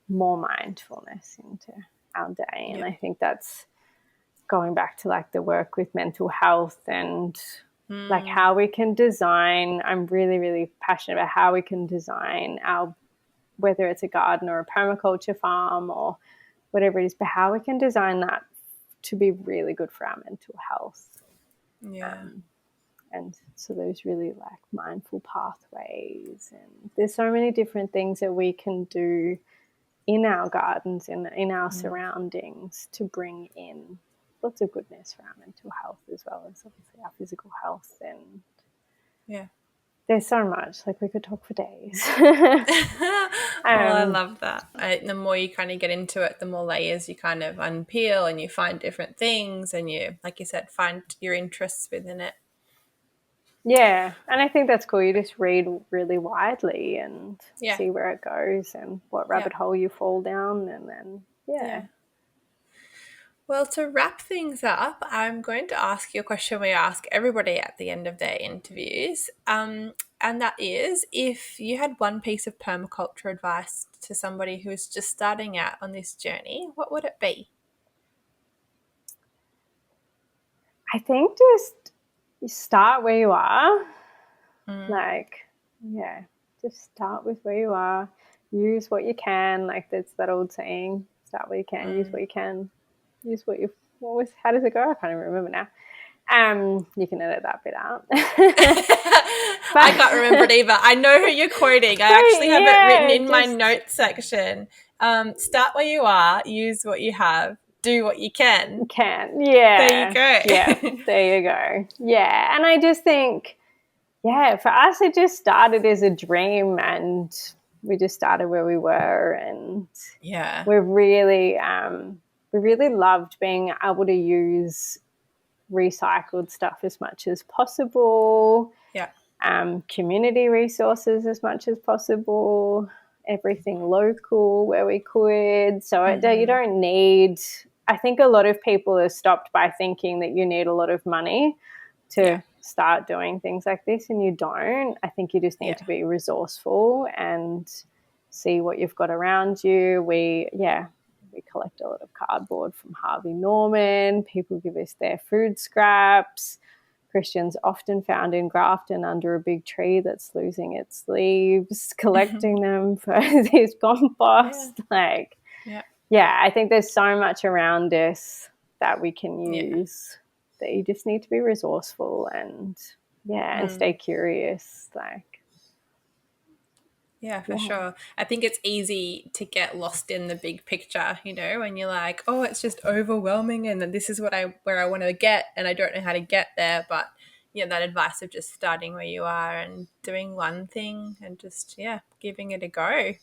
more mindfulness into our day. And I think that's going back to like the work with mental health and like how we can design. I'm really, really passionate about how we can design our, whether it's a garden or a permaculture farm or whatever it is, but how we can design that to be really good for our mental health. And so those really like mindful pathways, and there's so many different things that we can do in our gardens and in our surroundings to bring in lots of goodness for our mental health as well as obviously our physical health. And there's so much, like we could talk for days. I love that. The more you kind of get into it, the more layers you kind of unpeel and you find different things and you, like you said, find your interests within it. Yeah, and I think that's cool. You just read really widely and see where it goes and what rabbit hole you fall down, and then Well, to wrap things up, I'm going to ask you a question we ask everybody at the end of their interviews, and that is, if you had one piece of permaculture advice to somebody who is just starting out on this journey, what would it be? I think just start where you are. Just start with where you are. Use what you can. Like that's that old saying, start where you can, use what you can, use what you, how does it go? I can't even remember now. You can edit that bit out. I can't remember it either. I know who you're quoting. I actually have it written in my notes section. Start where you are, use what you have, do what you can. There you go. There you go. Yeah, and I just think, for us it just started as a dream, and we just started where we were, and we really loved being able to use recycled stuff as much as possible. Community resources as much as possible, everything local where we could. So you don't need, I think a lot of people are stopped by thinking that you need a lot of money to start doing things like this, and you don't. I think you just need to be resourceful and see what you've got around you. We collect a lot of cardboard from Harvey Norman. People give us their food scraps. Christians often found in Grafton under a big tree that's losing its leaves, collecting them for this compost. I think there's so much around us that we can use that you just need to be resourceful and stay curious. For sure. I think it's easy to get lost in the big picture, when you're like, oh, it's just overwhelming and then this is where I want to get and I don't know how to get there. But that advice of just starting where you are and doing one thing and just, giving it a go.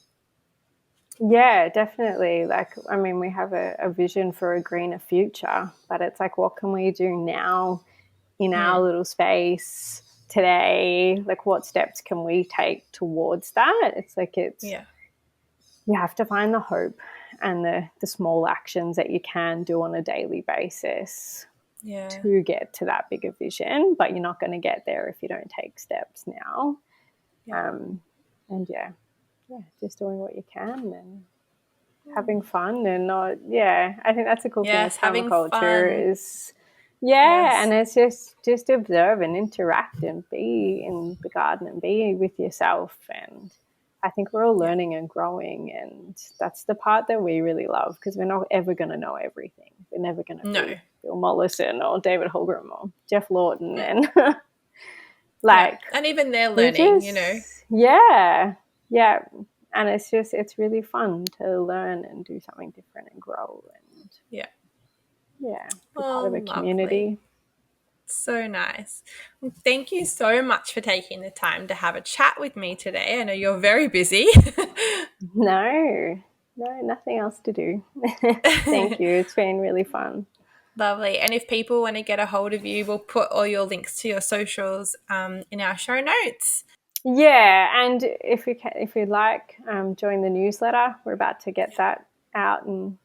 Yeah, definitely. We have a vision for a greener future, but it's like, what can we do now in our little space today? Like, what steps can we take towards that? It's like you have to find the hope and the small actions that you can do on a daily basis to get to that bigger vision, but you're not going to get there if you don't take steps now. Just doing what you can and having fun and not I think that's a cool thing with permaculture is and it's just observe and interact and be in the garden and be with yourself. And I think we're all learning and growing, and that's the part that we really love, because we're not ever going to know everything. We're never going to be Bill Mollison or David Holgram or Jeff Lawton and and even they're learning, and it's really fun to learn and do something different and grow and be part of a community. So nice. Well, thank you so much for taking the time to have a chat with me today. I know you're very busy. No, nothing else to do. Thank you. It's been really fun. Lovely. And if people want to get a hold of you, we'll put all your links to your socials in our show notes. Yeah, and if you'd like, join the newsletter. We're about to get that out and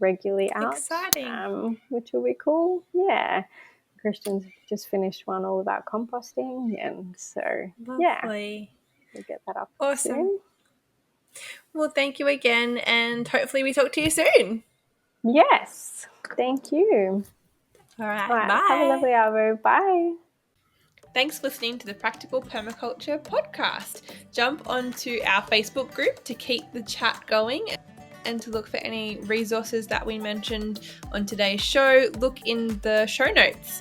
regularly out. Exciting. Which will be cool. Yeah. Christian's just finished one all about composting, and so Lovely. we'll get that up Awesome. soon. Well, thank you again, and hopefully we talk to you soon. Yes, thank you. All right, Bye. Have a lovely hour. Bye. Thanks for listening to the Practical Permaculture podcast. Jump onto our Facebook group to keep the chat going and to look for any resources that we mentioned on today's show. Look in the show notes.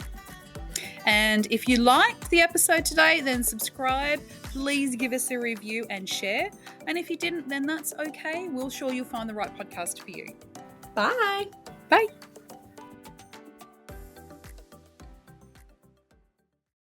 And if you liked the episode today, then subscribe. Please give us a review and share. And if you didn't, then that's okay. We'll sure you'll find the right podcast for you. Bye. Bye.